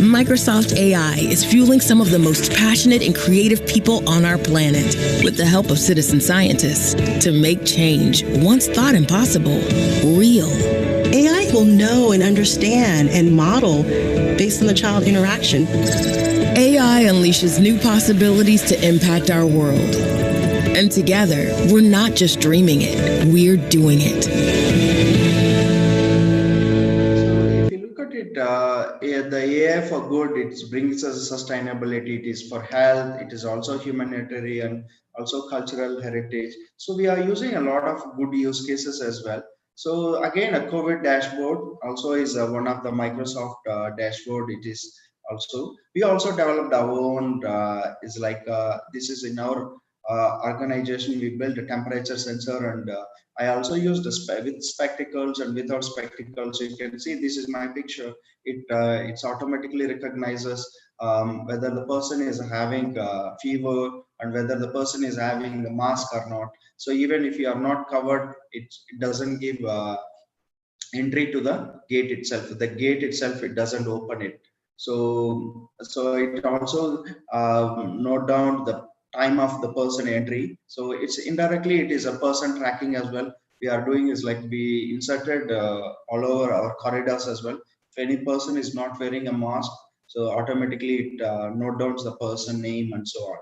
Microsoft AI is fueling some of the most passionate and creative people on our planet with the help of citizen scientists to make change once thought impossible real. AI will know and understand and model based on the child interaction. AI unleashes new possibilities to impact our world. And together, we're not just dreaming it, we're doing it. The AI for good, it brings us sustainability. It is for health. It is also humanitarian, also cultural heritage. So we are using a lot of good use cases as well. So again, a COVID dashboard also is one of the Microsoft dashboard. It is also, we also developed our own, is like, this is in our organization. We built a temperature sensor, and I also used with spectacles and without spectacles. So you can see, this is my picture. It automatically recognizes whether the person is having fever and whether the person is having a mask or not. So even if you are not covered, it doesn't give entry to the gate itself. The gate itself, it doesn't open it. So it also note down the time of the person entry. So it's indirectly, it is a person tracking as well. We are doing is like we inserted all over our corridors as well. If any person is not wearing a mask, so automatically it note down the person name and so on.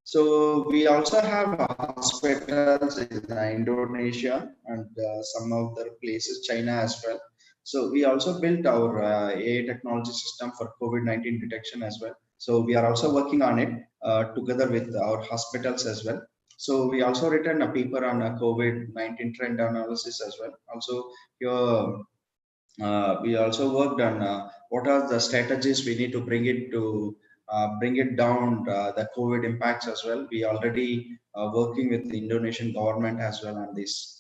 So we also have hospitals in Indonesia and some other places, China as well. So we also built our AI technology system for COVID-19 detection as well. So we are also working on it together with our hospitals as well. So we also written a paper on a COVID-19 trend analysis as well. Also here, we also worked on what are the strategies we need to bring it down the COVID impacts as well. We already working with the Indonesian government as well on this.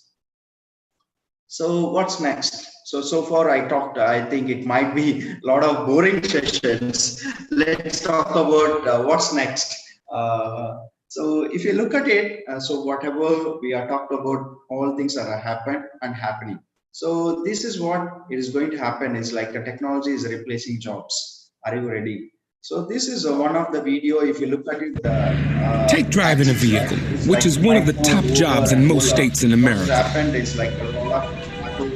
So what's next? So far I talked, I think it might be a lot of boring sessions. Let's talk about what's next. So if you look at it, so whatever we are talked about, all things that are happened and happening. So this is what is going to happen is like a technology is replacing jobs. Are you ready? So this is one of the video. If you look at it, take driving a vehicle, which is one of the top jobs in most states in America.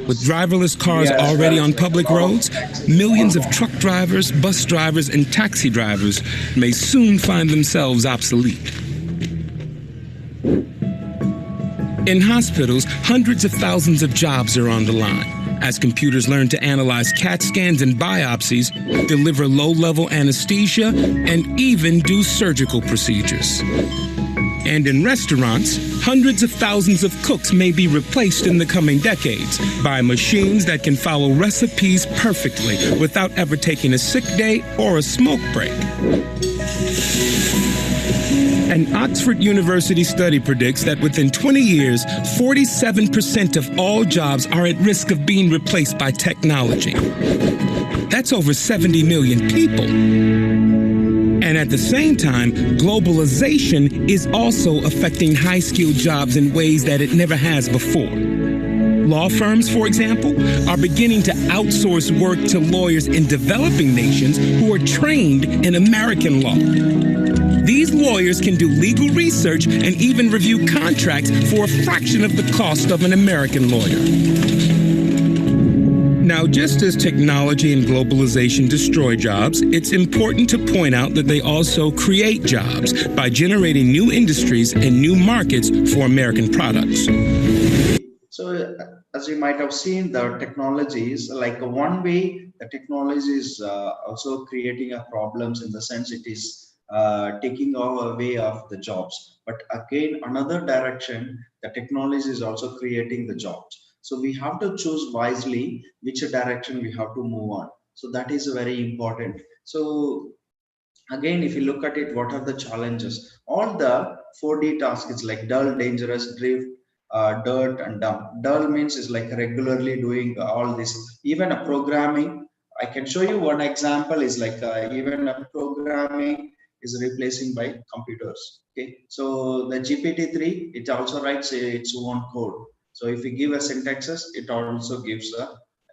With driverless cars already on public roads, millions of truck drivers, bus drivers, and taxi drivers may soon find themselves obsolete. In hospitals, hundreds of thousands of jobs are on the line as computers learn to analyze CAT scans and biopsies, deliver low-level anesthesia, and even do surgical procedures. And in restaurants, hundreds of thousands of cooks may be replaced in the coming decades by machines that can follow recipes perfectly without ever taking a sick day or a smoke break. An Oxford University study predicts that within 20 years, 47% of all jobs are at risk of being replaced by technology. That's over 70 million people. And at the same time, globalization is also affecting high-skilled jobs in ways that it never has before. Law firms, for example, are beginning to outsource work to lawyers in developing nations who are trained in American law. These lawyers can do legal research and even review contracts for a fraction of the cost of an American lawyer. Now, just as technology and globalization destroy jobs, it's important to point out that they also create jobs by generating new industries and new markets for American products. So, as you might have seen, the technologies, like one way the technology is also creating a problems in the sense it is taking away of the jobs. But again, another direction, the technology is also creating the jobs. So we have to choose wisely which direction we have to move on. So that is very important. So again, if you look at it, what are the challenges? All the 4D tasks, it's like dull, dangerous, drift, dirt, and dump. Dull means is like regularly doing all this. Even a programming, I can show you one example is like even a programming is replacing by computers. Okay, so the GPT-3, it also writes its own code. So if you give a syntaxes, it also gives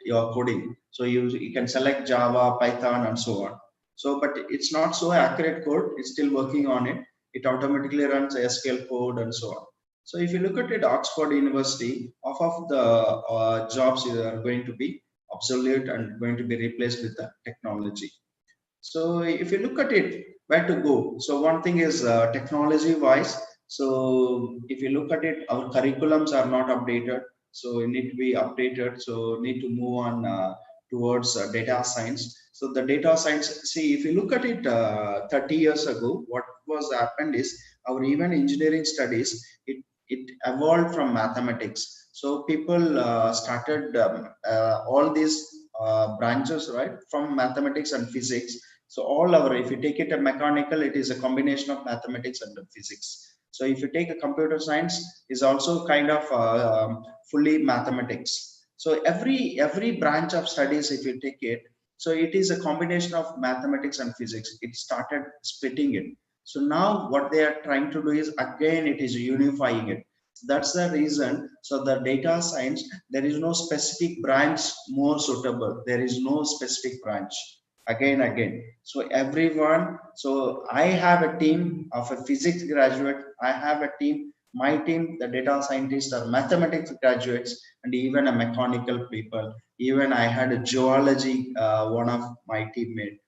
your coding. So you can select Java, Python, and so on. So, but it's not so accurate code. It's still working on it. It automatically runs SQL code and so on. So if you look at it, Oxford University, half of the jobs are going to be obsolete and going to be replaced with the technology. So if you look at it, where to go? So one thing is technology wise. So if you look at it, our curriculums are not updated. So it need to be updated. So need to move on towards data science. So the data science, see, if you look at it 30 years ago, what was happened is our even engineering studies, it evolved from mathematics. So people started all these branches, right, from mathematics and physics. So all our, if you take it a mechanical, it is a combination of mathematics and physics. So if you take a computer science, is also kind of fully mathematics. So every branch of studies, if you take it, so it is a combination of mathematics and physics. It started splitting it. So now what they are trying to do is, again, it is unifying it. That's the reason. So the data science, there is no specific branch more suitable. There is no specific branch. Again. So everyone, so I have a team of a physics graduate. I have a team, my team, the data scientists are mathematics graduates, and even a mechanical people. Even I had a geology, one of my teammates.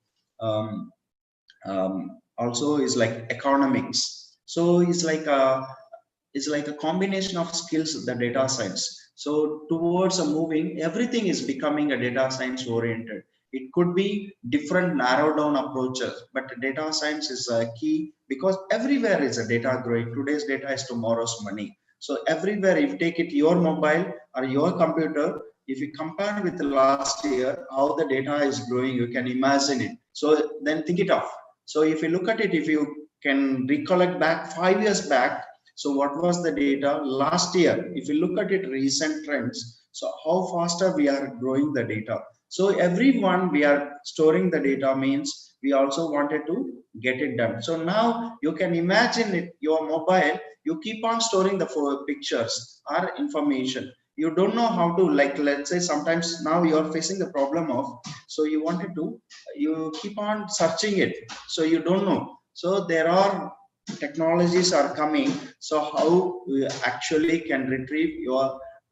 Also is like economics. So it's like a combination of skills, the data science. So towards a moving, everything is becoming a data science oriented. It could be different narrow down approaches, but data science is a key because everywhere is a data growing. Today's data is tomorrow's money. So everywhere, if you take it your mobile or your computer, if you compare with the last year, how the data is growing, you can imagine it. So then think it of. So if you look at it, if you can recollect back 5 years back, so what was the data last year? If you look at it, recent trends, so how faster we are growing the data. So everyone we are storing the data means we also wanted to get it done. So now you can imagine it, your mobile, you keep on storing the pictures or information. You don't know how to, like, let's say sometimes now you're facing the problem of, so you wanted to, you keep on searching it. So you don't know. So there are technologies are coming. So how we actually can retrieve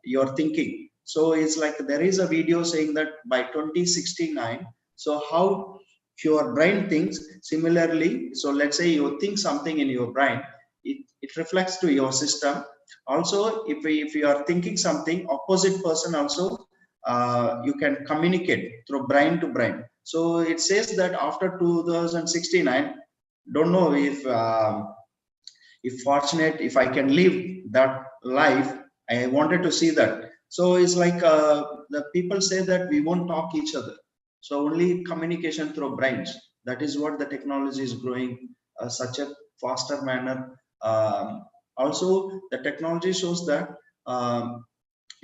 your thinking. So it's like there is a video saying that by 2069, so how your brain thinks similarly. So let's say you think something in your brain, it reflects to your system. Also, if you are thinking something, opposite person also you can communicate through brain to brain. So it says that after 2069, don't know if fortunate, if I can live that life, I wanted to see that. So it's like the people say that we won't talk each other. So only communication through brains. That is what the technology is growing such a faster manner. Also, the technology shows that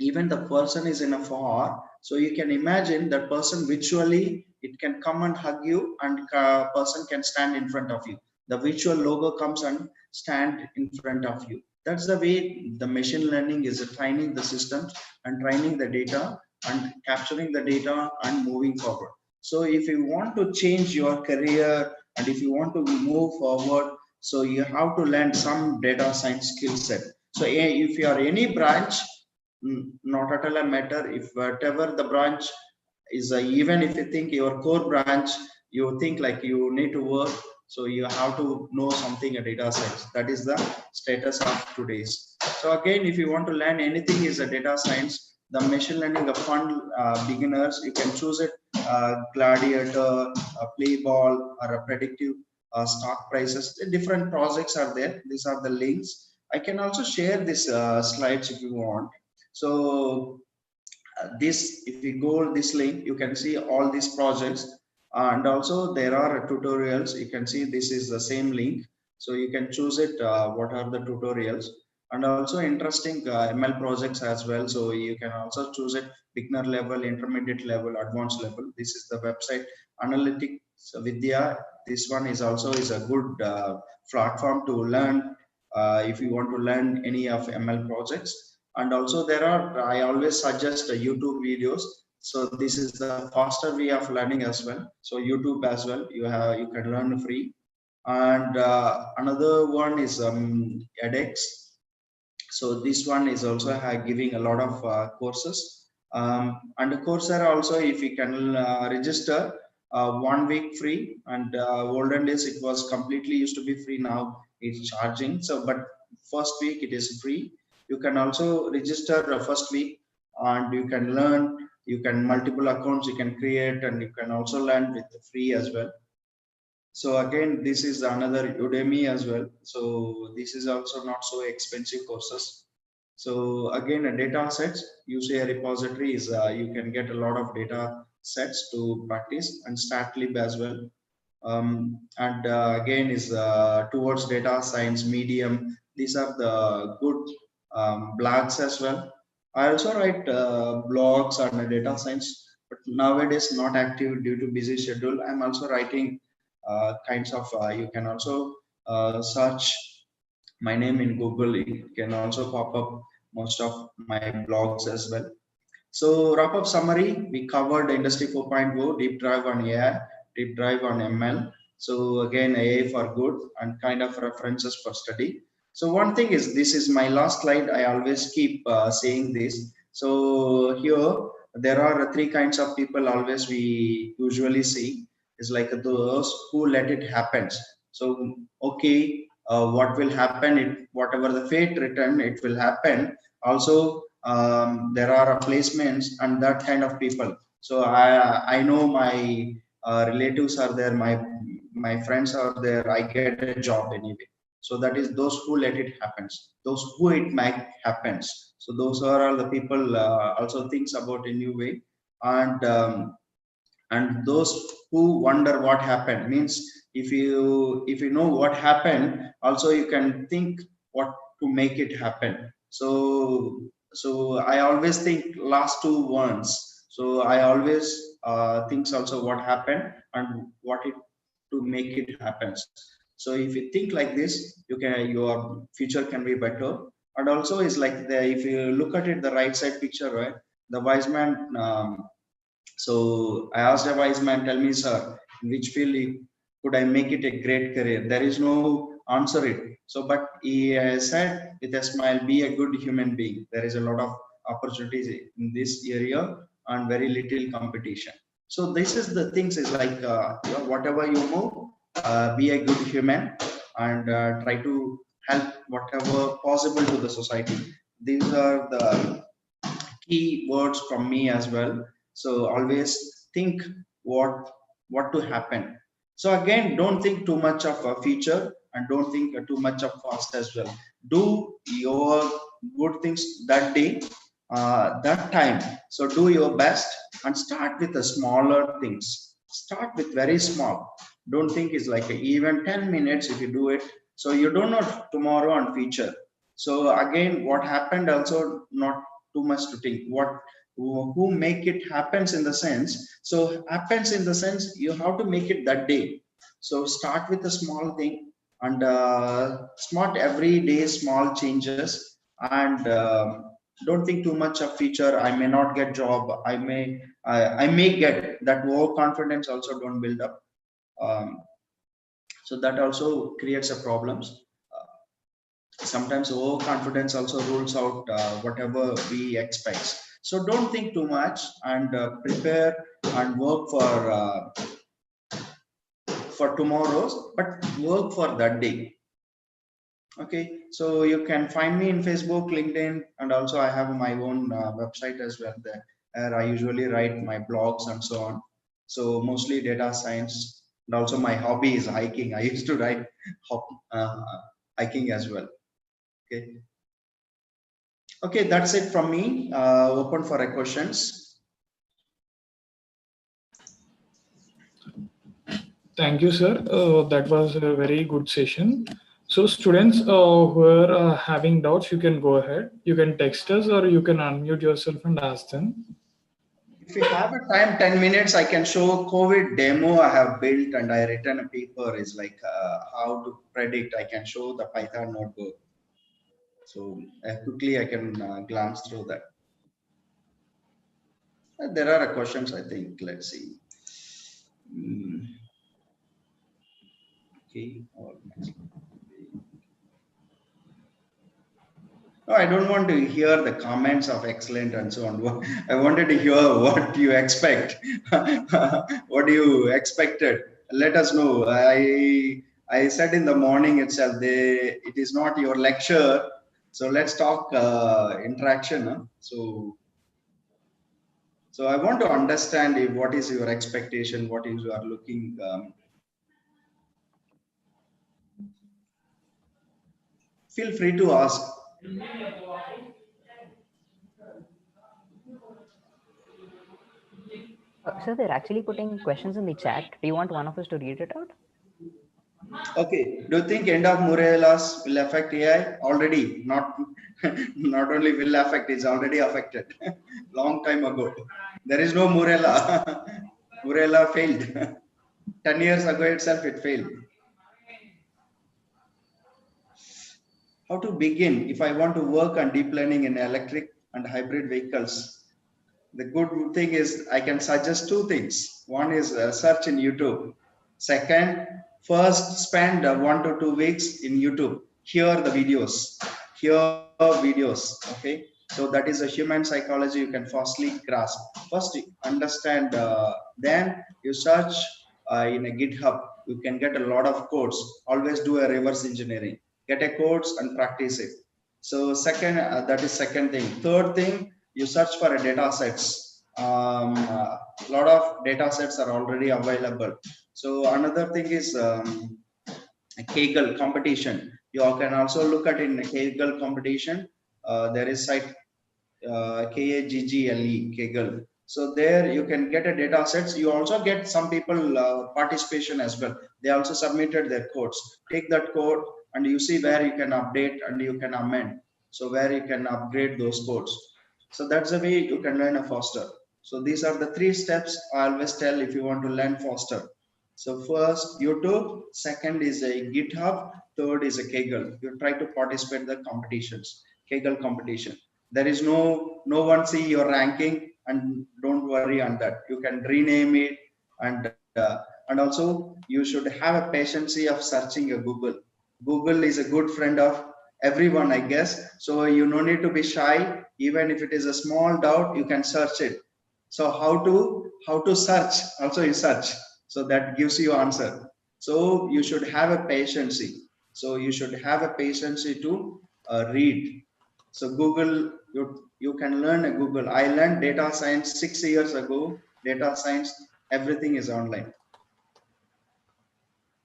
even the person is in a far, so you can imagine that person virtually, it can come and hug you, and person can stand in front of you. The virtual logo comes and stand in front of you. That's the way the machine learning is training the systems and training the data and capturing the data and moving forward. So if you want to change your career and if you want to move forward, so you have to learn some data science skill set. So if you are any branch, not at all a matter, if whatever the branch is, even if you think your core branch, you think like you need to work, so you have to know something a data science. That is the status of today's. So again, if you want to learn anything is a data science, the machine learning, the fund beginners, you can choose it gladiator, play ball, or a predictive stock prices. The different projects are there. These are the links. I can also share this slides if you want. So this, if you go this link, you can see all these projects, and also there are tutorials. You can see this is the same link, so you can choose it, what are the tutorials, and also interesting ML projects as well. So you can also choose it beginner level, intermediate level, advanced level. This is the website Analytics Vidya. This one is also a good platform to learn if you want to learn any of ML projects. And also there are, I always suggest YouTube videos. So this is the faster way of learning as well. So YouTube as well, you can learn free. And another one is edX. So this one is also giving a lot of courses. And Coursera also, if you can register 1 week free, and olden days it was completely used to be free, now it's charging. So but first week it is free. You can also register the first week, and you can learn. You can multiple accounts you can create, and you can also learn with free as well. So again, this is another Udemy as well. So this is also not so expensive courses. So again, a data sets, use a repository is you can get a lot of data sets to practice, and StatLib as well. And again is towards data science, Medium. These are the good blogs as well. I also write blogs on data science, but nowadays not active due to busy schedule. I'm also writing kinds of, you can also search my name in Google. It can also pop up most of my blogs as well. So wrap up summary, we covered Industry 4.0, deep dive on AI, deep dive on ML. So again, AI for good and kind of references for study. So one thing is, this is my last slide. I always keep saying this. So here, there are 3 kinds of people always we usually see. Is like those who let it happen. So, okay, what will happen, whatever the fate written, it will happen. Also, there are placements and that kind of people. So I know my relatives are there, my friends are there, I get a job anyway. So that is those who let it happen, those who it might happens. So those are all the people also thinks about a new way. And those who wonder what happened, means if you know what happened, also you can think what to make it happen. So I always think last 2 ones. So I always thinks also what happened and what it to make it happen. So if you think like this, your future can be better. And also is like if you look at it, the right side picture, right, the wise man, so I asked a wise man, tell me, sir, in which field could I make it a great career? There is no answer it. So, but he said with a smile, be a good human being. There is a lot of opportunities in this area and very little competition. So this is the things is like whatever you move, be a good human and try to help whatever possible to the society. These are the key words from me as well. So always think what to happen. So again, don't think too much of a future and don't think too much of past as well. Do your good things that day, that time. So do your best and start with the smaller things. Start with very small. Don't think it's like even 10 minutes if you do it. So you don't know tomorrow and future. So again, what happened also not too much to think. Who make it happens in the sense. So happens in the sense you have to make it that day. So start with a small thing and smart every day small changes and don't think too much of future. I may not get job. I may get that. Overconfidence also don't build up. So that also creates a problems. Sometimes overconfidence also rules out whatever we expect. So don't think too much and prepare and work for tomorrow's, but work for that day. Okay, so you can find me in Facebook, LinkedIn, and also I have my own website as well there, where I usually write my blogs and so on. So mostly data science, and also my hobby is hiking. I used to hiking as well. Okay. Okay, that's it from me. Open for questions. Thank you, sir. That was a very good session. So students who are having doubts, you can go ahead. You can text us or you can unmute yourself and ask them. If you have a time, 10 minutes, I can show COVID demo I have built and I written a paper is like how to predict. I can show the Python notebook. So quickly I can glance through that. There are questions, I think. Let's see. Okay. No, I don't want to hear the comments of excellent and so on. I wanted to hear what you expect. What you expected. Let us know. I said in the morning itself, it is not your lecture. So let's talk interaction. Huh? So I want to understand what is your expectation, what is you are looking. Feel free to ask. So they're actually putting questions in the chat. Do you want one of us to read it out? Okay. Do you think end of Morella's will affect AI? Already, not only will affect, it's already affected. Long time ago. There is no Morella. Morella failed. 10 years ago itself, it failed. How to begin if I want to work on deep learning in electric and hybrid vehicles? The good thing is I can suggest two things. One is search in YouTube. Second, first spend 1 to 2 weeks in YouTube. Hear the videos. Okay. So that is a human psychology you can fastly grasp. First, understand. Then you search in a GitHub. You can get a lot of codes. Always do a reverse engineering. Get a codes and practice it. So second, that is second thing. Third thing, you search for a data sets. A lot of data sets are already available. So another thing is Kaggle competition. You can also look at in Kaggle competition. There is site Kaggle, Kaggle. So there you can get a data sets. You also get some people participation as well. They also submitted their codes. Take that code and you see where you can update and you can amend. So where you can upgrade those codes. So that's the way you can learn faster. So these are the 3 steps I always tell if you want to learn faster. So first YouTube, second is a GitHub, third is a Kaggle. You try to participate in the competitions, Kaggle competition. There is no one see your ranking and don't worry on that. You can rename it and also you should have a patience of searching a Google. Google is a good friend of everyone, I guess. So you no need to be shy. Even if it is a small doubt, you can search it. So how to search? Also you search. So that gives you answer. So you should have a patience. So you should have a patience to read. So Google, you can learn a Google. I learned data science 6 years ago. Data science, everything is online.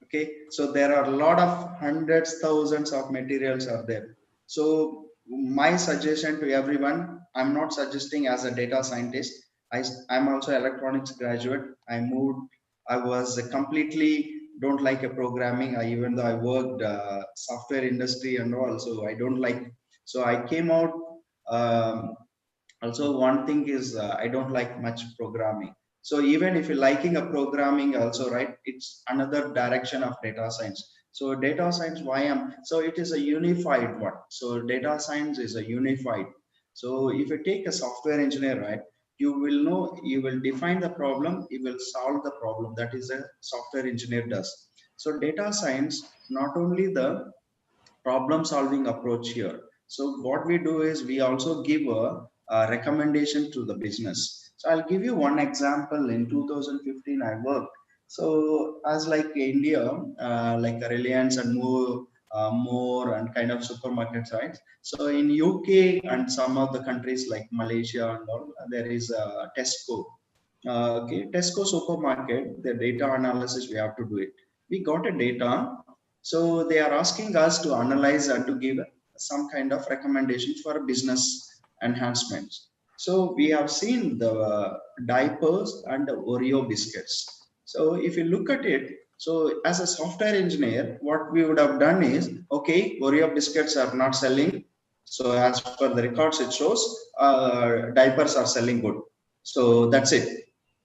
Okay, so there are a lot of hundreds, thousands of materials are there. So my suggestion to everyone, I'm not suggesting as a data scientist. I'm also electronics graduate. I was completely don't like a programming. Even though I worked software industry and all, so I don't like. So I came out. Also, one thing is I don't like much programming. So even if you're liking a programming also, right, it's another direction of data science. So data science, so it is a unified one. So data science is a unified. So if you take a software engineer, right, you will define the problem, you will solve the problem. That is a software engineer does. So data science, not only the problem solving approach here. So what we do is we also give a recommendation to the business. So I'll give you one example. In 2015, I worked. So as like India, like Reliance and more and kind of supermarket sites. So in UK and some of the countries like Malaysia and all, there is a Tesco. Okay, Tesco supermarket, the data analysis, we have to do it. We got a data, so they are asking us to analyze and to give some kind of recommendations for business enhancements. So we have seen the diapers and the Oreo biscuits. So if you look at it, so as a software engineer, what we would have done is, okay, Oreo biscuits are not selling. So as per the records, it shows diapers are selling good. So that's it.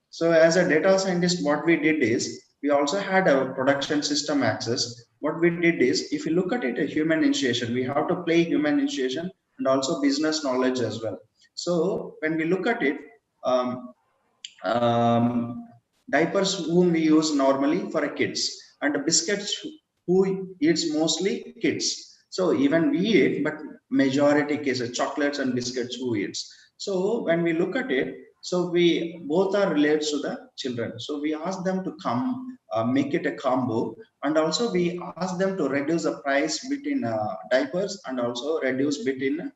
So as a data scientist, what we did is, we also had a production system access. What we did is, if you look at it, a human initiation, we have to play human initiation and also business knowledge as well. So when we look at it, diapers whom we use normally for kids, and the biscuits who eats mostly kids. So even we eat, but majority cases chocolates and biscuits who eats. So when we look at it, so we both are related to the children. So we ask them to come, make it a combo, and also we ask them to reduce the price between diapers and also reduce between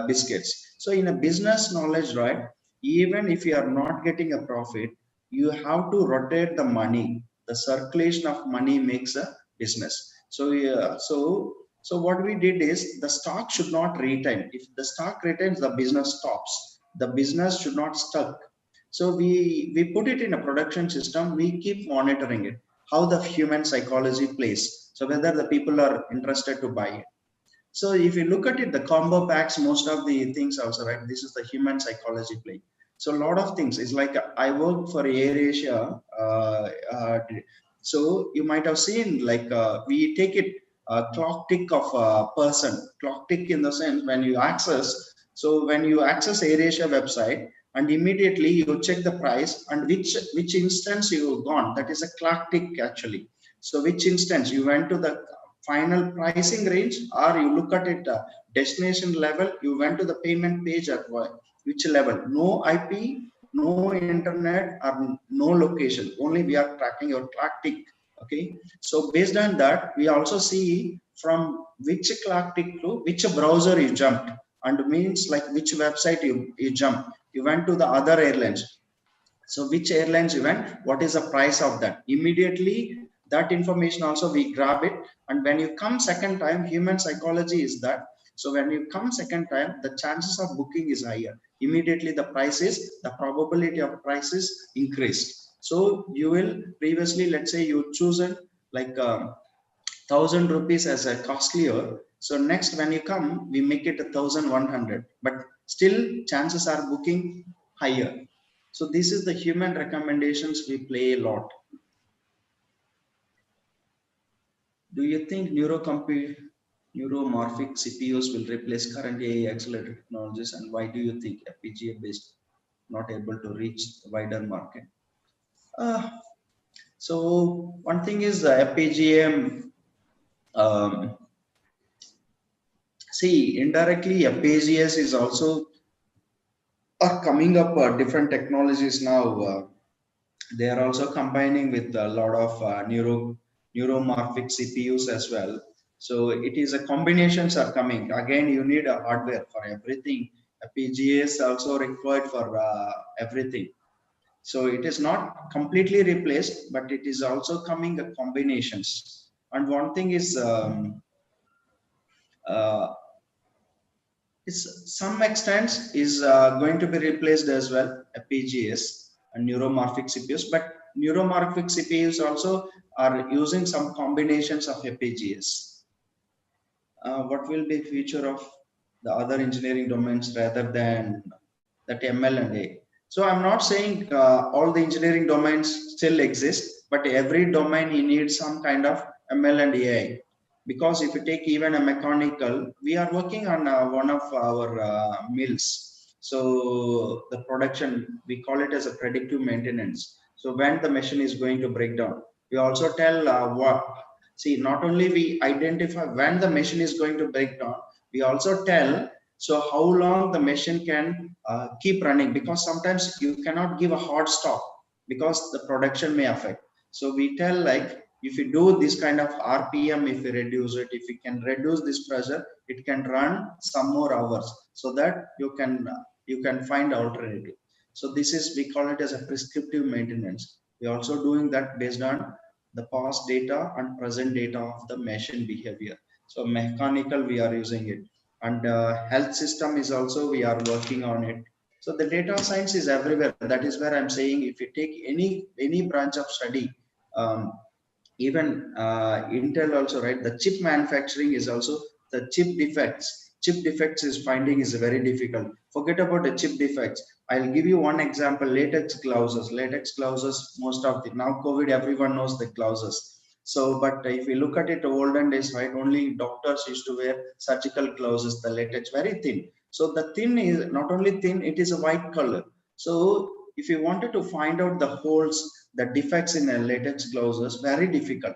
biscuits. So in a business knowledge, right? Even if you are not getting a profit, you have to rotate the money. The circulation of money makes a business. So so what we did is, the stock should not retain. If the stock retains, the business stops. The business should not stuck. So we put it in a production system. We keep monitoring it, how the human psychology plays. So whether the people are interested to buy it. So if you look at it, the combo packs, most of the things also, right? This is the human psychology play. So a lot of things. It's like I worked for AirAsia. So you might have seen, like we take it clock tick of a person. Clock tick in the sense when you access. So when you access AirAsia website, and immediately you check the price and which instance you gone. That is a clock tick actually. So which instance you went to the final pricing range, or you look at it destination level, you went to the payment page at which level. No IP, no internet, or no location, only we are tracking your clock tick. Okay, so based on that, we also see from which clock tick to which browser you jumped, and means like which website you jumped. You went to the other airlines. So which airlines you went, what is the price of that? Immediately that information also we grab it. And when you come second time, human psychology is that, so when you come second time, the chances of booking is higher. Immediately the probability of price is increased. So you will previously, let's say you chosen like 1,000 rupees as a costlier. So next when you come, we make it 1,100, but still chances are booking higher. So this is the human recommendations we play a lot. Do you think neuromorphic CPUs will replace current AI accelerated technologies, and why do you think FPGA based not able to reach the wider market? So one thing is FPGA. See, indirectly FPGAs is also are coming up different technologies now. They are also combining with a lot of neuromorphic CPUs as well. So it is a combinations are coming. Again, you need a hardware for everything. FPGA is also required for everything. So it is not completely replaced, but it is also coming a combinations. And one thing is some extent is going to be replaced as well, FPGAs and neuromorphic CPUs, but neuromorphic CPUs also are using some combinations of FPGAs. What will be future of the other engineering domains rather than that ML and A? So I'm not saying all the engineering domains still exist, but every domain you need some kind of ML and AI. Because if you take even a mechanical, we are working on one of our mills. So the production, we call it as a predictive maintenance. So when the machine is going to break down, we also tell see, not only we identify when the machine is going to break down, we also tell so how long the machine can keep running, because sometimes you cannot give a hard stop because the production may affect. So we tell like, if you do this kind of RPM, if you reduce it, if you can reduce this pressure, it can run some more hours, so that you can find alternative. So this is, we call it as a prescriptive maintenance. We're also doing that based on the past data and present data of the machine behavior. So mechanical, we are using it, and health system is also, we are working on it. So the data science is everywhere. That is where I'm saying, if you take any branch of study, even Intel also, right? The chip manufacturing is also the chip defects. Chip defects is finding is very difficult. Forget about the chip defects. I'll give you one example: latex glosses. Latex glosses, most of the now COVID, everyone knows the glosses. So, but if we look at it, olden days, right? Only doctors used to wear surgical glosses, the latex, very thin. So the thin is not only thin, it is a white color. So if you wanted to find out the holes, the defects in a latex glosses, very difficult.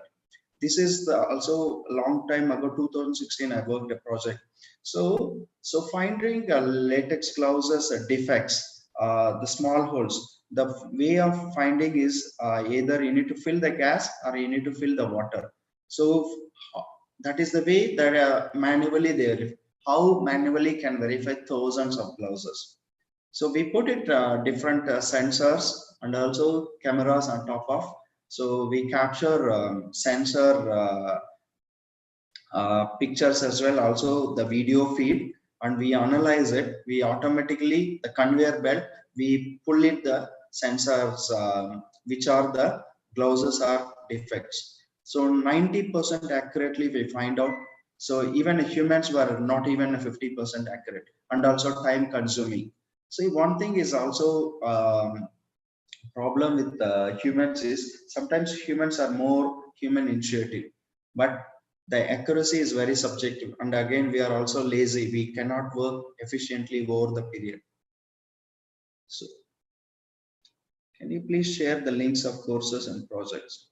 This is also a long time ago, 2016, I worked a project. So finding latex glosses defects, the small holes, the way of finding is either you need to fill the gas or you need to fill the water. So that is the way that manually there. How manually can verify thousands of glosses? So we put it different sensors and also cameras on top of. So we capture sensor pictures as well, also the video feed, and we analyze it. We automatically, the conveyor belt, we pull it the sensors which are the glosses are defects. So 90% accurately we find out. So even humans were not even 50% accurate, and also time consuming. See, one thing is also problem with humans is sometimes humans are more human intuitive, but the accuracy is very subjective. And again, we are also lazy. We cannot work efficiently over the period. So can you please share the links of courses and projects?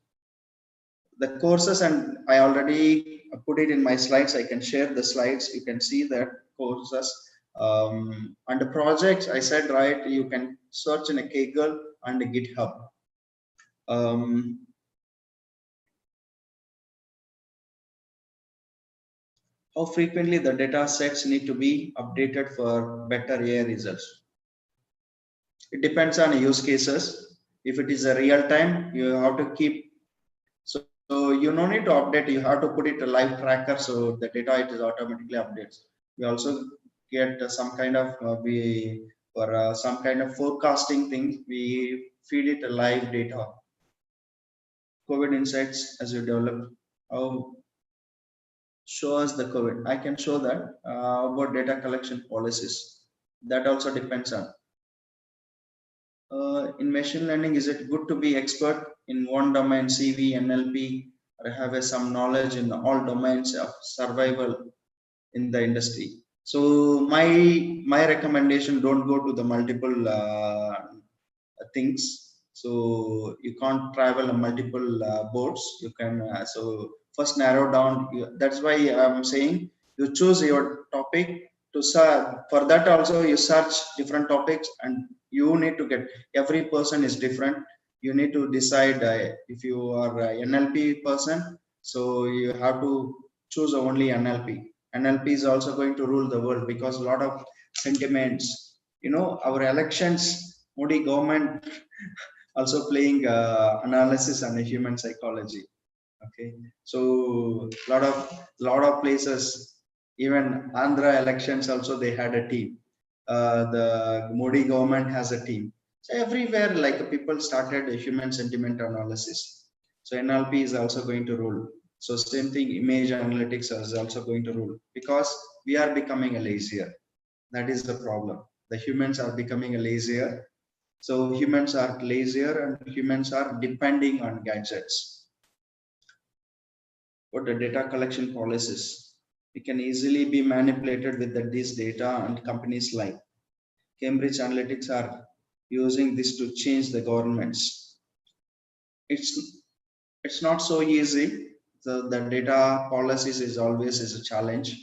The courses, and I already put it in my slides. I can share the slides. You can see that courses. And the projects, I said, right, you can search in a Kaggle and a GitHub. How frequently the data sets need to be updated for better AI results? It depends on use cases. If it is a real time, you have to keep. So you no need to update. You have to put it a live tracker, so the data it is automatically updates. We also get some kind of some kind of forecasting thing. We feed it a live data. COVID insights as you develop. Show us the COVID. I can show that about data collection policies. That also depends on. In machine learning, is it good to be expert in one domain, CV, NLP, or have some knowledge in all domains of survival in the industry? So my recommendation: don't go to the multiple things. So you can't travel on multiple boards. You can so first narrow down. That's why I'm saying you choose your topic to search. For that also you search different topics, and you need to get, every person is different. You need to decide if you are an NLP person, so you have to choose only NLP. NLP is also going to rule the world, because a lot of sentiments, our elections, Modi government also playing analysis on the human psychology. Okay, so lot of places, even Andhra elections also, they had a team. The Modi government has a team. So everywhere, like, people started a human sentiment analysis. So NLP is also going to rule. So same thing, image analytics is also going to rule, because we are becoming a lazier. That is the problem. The humans are becoming a lazier. So humans are lazier, and humans are depending on gadgets. What the data collection policies? It can easily be manipulated with this data, and companies like Cambridge Analytics are using this to change the governments. It's not so easy. The data policies is always a challenge.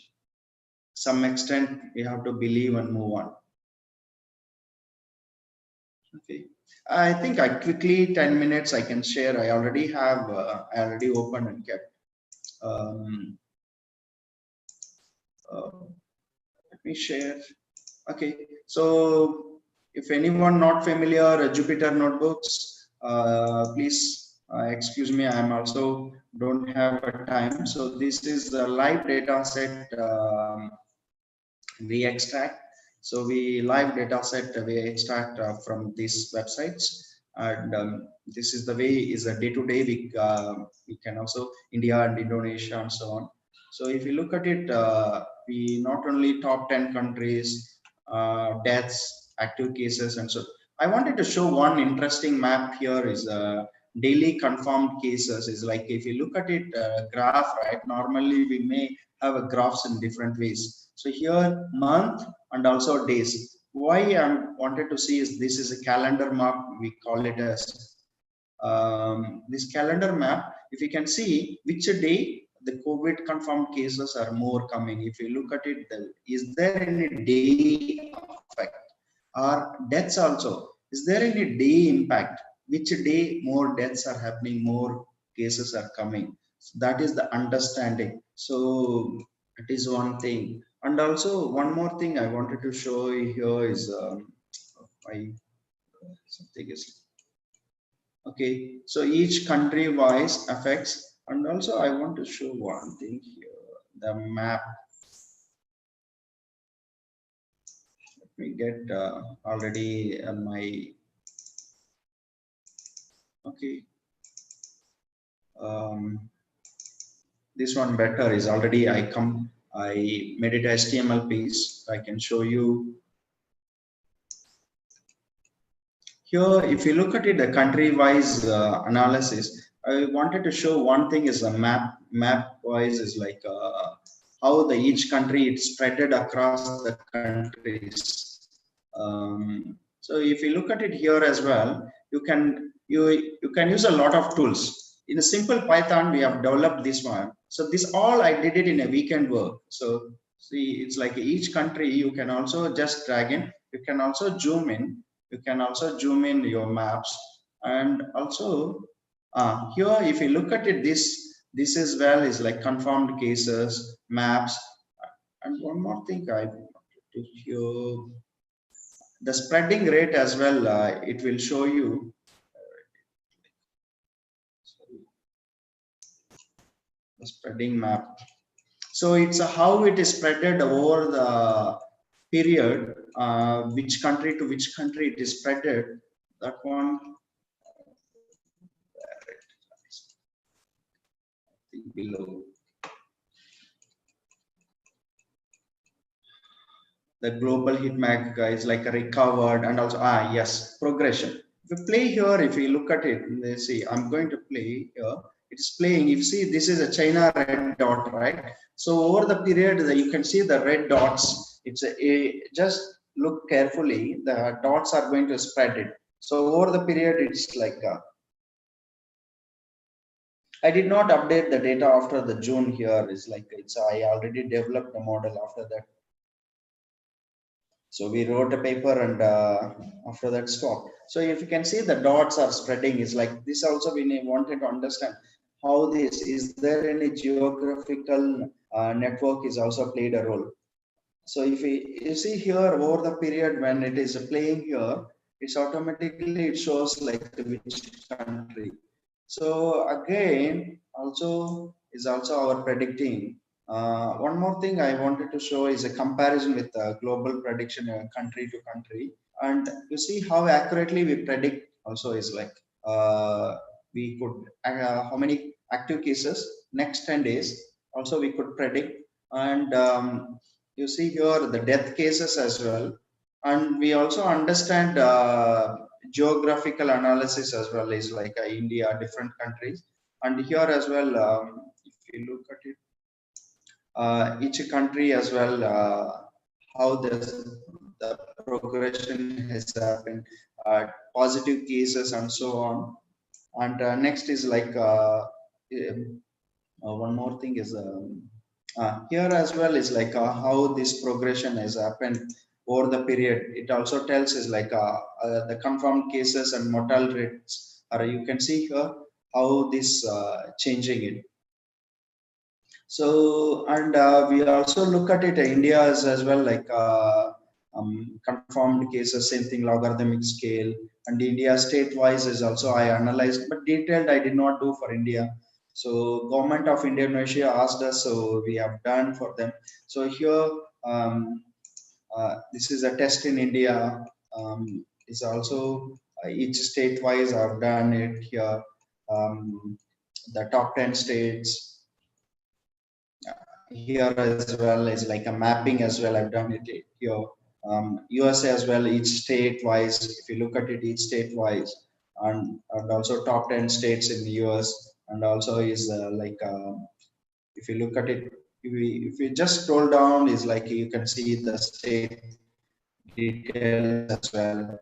Some extent we have to believe and move on. Okay, I think I quickly 10 minutes I can share. I already have I already opened and kept. Let me share. Okay, so If anyone not familiar, Jupyter notebooks, please excuse me, I am also don't have a time. So this is the live data set we extract. So we live data set we extract from these websites, and this is the way is a day-to-day we can also India and Indonesia and so on. So if you look at it, we not only top 10 countries, deaths, active cases, and so I wanted to show one interesting map here is daily confirmed cases. Is like if you look at it graph, right? Normally we may have a graphs in different ways. So here month and also days. Why I wanted to see is this is a calendar map. We call it as this calendar map. If you can see which day the COVID confirmed cases are more coming. If you look at it, is there any day effect or deaths also? Is there any day impact? Which day more deaths are happening, more cases are coming? So that is the understanding. So it is one thing. And also one more thing I wanted to show you here is something is okay. So each country wise affects, and also I want to show one thing here, the map. Let me get already my okay. This one better is already I made it HTML piece. I can show you here. If you look at it, the country-wise analysis, I wanted to show one thing is a map-wise is like how each country it's spreaded across the countries. So if you look at it here as well, you can use a lot of tools. In a simple Python, we have developed this one. So this all I did it in a weekend work. So see, it's like each country you can also just drag in. You can also zoom in. You can also zoom in your maps, and also here if you look at it, this as well is like confirmed cases, maps, and one more thing I wanted to show the spreading rate as well. It will show you the spreading map. So it's how it is spreaded over the period, which country to which country it is spreaded. That one below. The global heat map is like a recovered, and also yes, progression. If you play here, if you look at it, let's see, I'm going to play here. It's playing. If you see, this is a China red dot, right? So over the period, you can see the red dots. It's just look carefully. The dots are going to spread it. So over the period, it's like I did not update the data after the June here. It's like I already developed the model after that. So we wrote a paper and after that stopped. So if you can see the dots are spreading, is like this also we wanted to understand how this is there any geographical network is also played a role. So if you see here over the period when it is playing here, it's automatically it shows like which country. So again also is also our predicting. One more thing I wanted to show is a comparison with global prediction country to country, and you see how accurately we predict also is like we could how many active cases next 10 days also we could predict, and you see here the death cases as well, and we also understand geographical analysis as well is like India, different countries, and here as well if you look at it, each country as well, how the progression has happened, positive cases and so on. And next is like one more thing is here as well is like how this progression has happened over the period. It also tells is like the confirmed cases and mortality rates, or you can see here how this changing it. So, and we also look at it India as well, like Confirmed cases, same thing, logarithmic scale. And India state-wise is also I analyzed, but detailed I did not do for India. So government of Indonesia asked us, so we have done for them. So here, this is a test in India. It's also each state-wise I've done it here. The top 10 states here as well is like a mapping as well. I've done it here. USA as well, each state-wise. If you look at it, each state-wise, and also top 10 states in the US, and also is if you look at it, if you just scroll down, is like you can see the state details as well.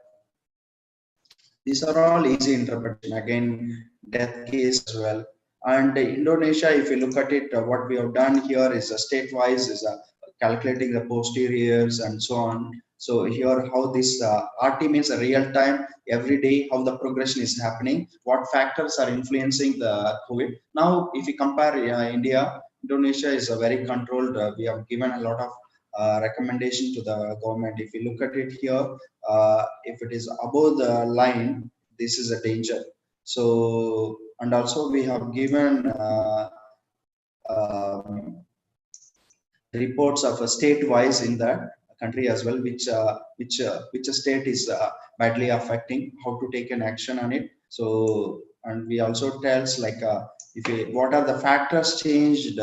These are all easy interpretation. Again, death case as well. And Indonesia, if you look at it, what we have done here is a state-wise is calculating the posteriors and so on. So here, how this RT means a real time, every day, how the progression is happening, what factors are influencing the COVID. Now, if you compare India, Indonesia is a very controlled. We have given a lot of recommendation to the government. If you look at it here, if it is above the line, this is a danger. So, and also we have given reports of a state-wise in the country as well, which a state is badly affecting, how to take an action on it. So, and we also tells like what are the factors changed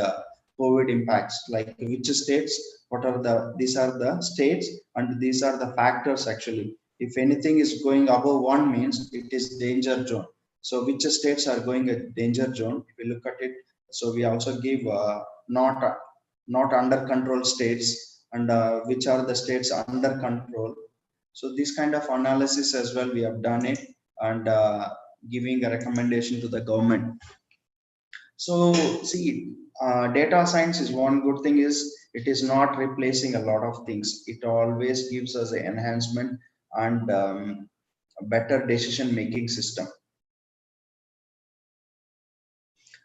COVID impacts, like which states, what are these are the states, and these are the factors actually. If anything is going above one means it is danger zone. So which states are going a danger zone? If we look at it, so we also give not under control states, and which are the states under control. So this kind of analysis as well we have done it, and giving a recommendation to the government. So see, data science is one good thing is it is not replacing a lot of things. It always gives us an enhancement and a better decision making system.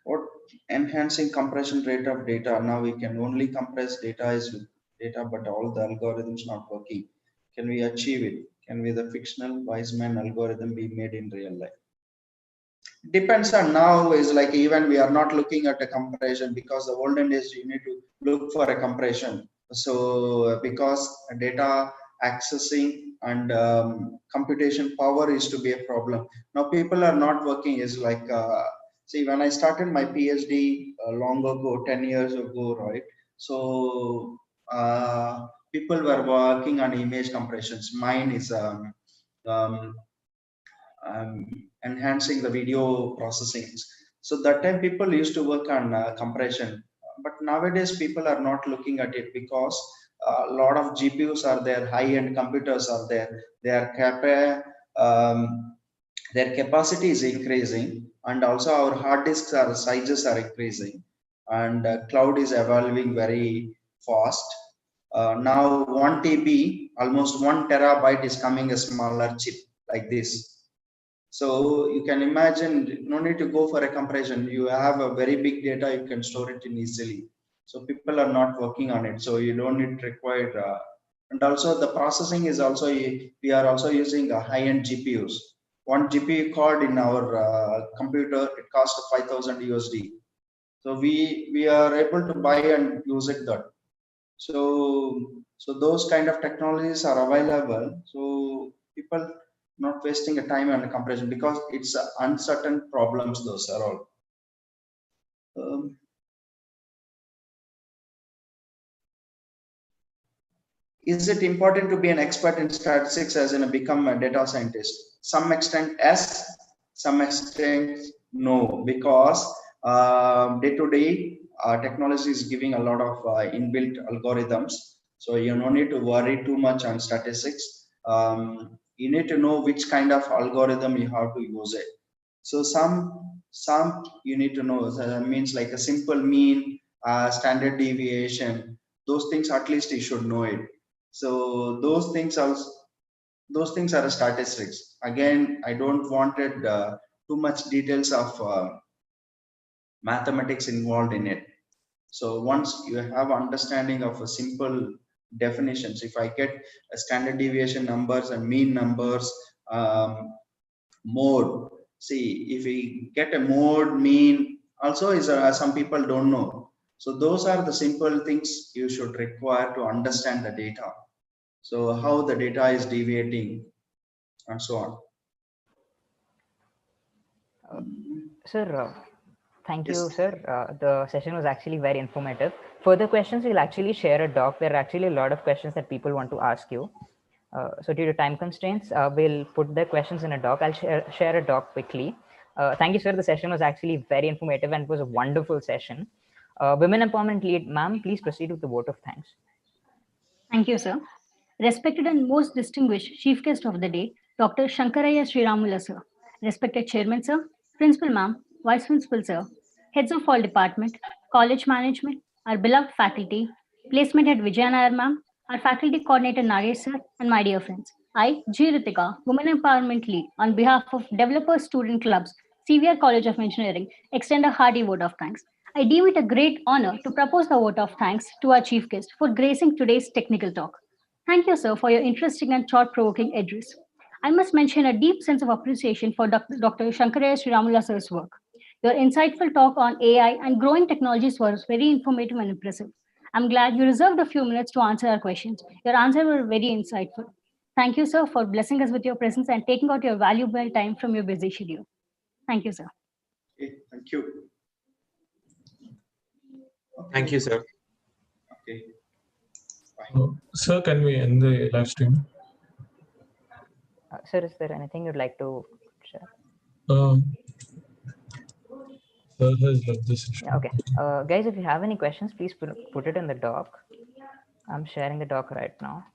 Or enhancing compression rate of data. Now we can only compress data with data, but all the algorithms not working. Can we achieve it? Can we the fictional Weismann algorithm be made in real life? Depends on now is like even we are not looking at a compression, because the olden days you need to look for a compression. So because data accessing and computation power is to be a problem. Now people are not working is like see, when I started my PhD long ago, 10 years ago, right? So people were working on image compressions. Mine is enhancing the video processing. So that time people used to work on compression, but nowadays people are not looking at it, because a lot of GPUs are there, high-end computers are there, their capacity is increasing, and also our hard disks sizes are increasing, and cloud is evolving very fast. Now 1 TB, almost 1 terabyte is coming a smaller chip like this. So you can imagine, no need to go for a compression. You have a very big data, you can store it in easily. So people are not working on it. So you don't need required. And also the processing is also, we are also using a high-end GPUs. One GPU card in our computer, it costs 5,000 USD. So we are able to buy and use it that. So those kind of technologies are available. So people not wasting a time on a compression, because it's uncertain problems. Those are all. Is it important to be an expert in statistics as in become a data scientist? Some extent yes, some extent no, because day to day technology is giving a lot of inbuilt algorithms. So you don't need to worry too much on statistics. You need to know which kind of algorithm you have to use it. So some you need to know. That means like a simple mean, standard deviation. Those things at least you should know it. So those things are statistics. Again, I don't wanted too much details of mathematics involved in it. So once you have understanding of a simple definitions. If I get a standard deviation numbers and mean numbers, mode. See, if we get a mode, mean, also is some people don't know. So those are the simple things you should require to understand the data. So how the data is deviating and so on. Sir, thank you, Yes. sir. The session was actually very informative. Further questions, we'll actually share a doc. There are actually a lot of questions that people want to ask you. So due to time constraints, we'll put the questions in a doc. I'll share a doc quickly. Thank you, sir. The session was actually very informative and it was a wonderful session. Women Empowerment Lead, ma'am, please proceed with the vote of thanks. Thank you, sir. Respected and most distinguished Chief Guest of the day, Dr. Sankaraiah Sreeramula, sir. Respected Chairman, sir, Principal, ma'am, Vice Principal, sir, Heads of all department, college management, our beloved faculty, Placement Head Vijayanayar, ma'am, our faculty coordinator Nagesh, sir, and my dear friends. I, G. Ritika, Women Empowerment Lead, on behalf of Developer Student Clubs, CVR College of Engineering, extend a hearty vote of thanks. I deem it a great honor to propose the vote of thanks to our chief guest for gracing today's technical talk. Thank you, sir, for your interesting and thought-provoking address. I must mention a deep sense of appreciation for Dr. Sankaraiah Sreeramula sir's work. Your insightful talk on AI and growing technologies was very informative and impressive. I'm glad you reserved a few minutes to answer our questions. Your answers were very insightful. Thank you, sir, for blessing us with your presence and taking out your valuable time from your busy schedule. Thank you, sir. Okay, thank you. Okay. Thank you, sir. Okay. Sir, can we end the live stream? Sir, is there anything you'd like to share? Sir has left the session. Yeah, okay. Guys, if you have any questions, please put it in the doc. I'm sharing the doc right now.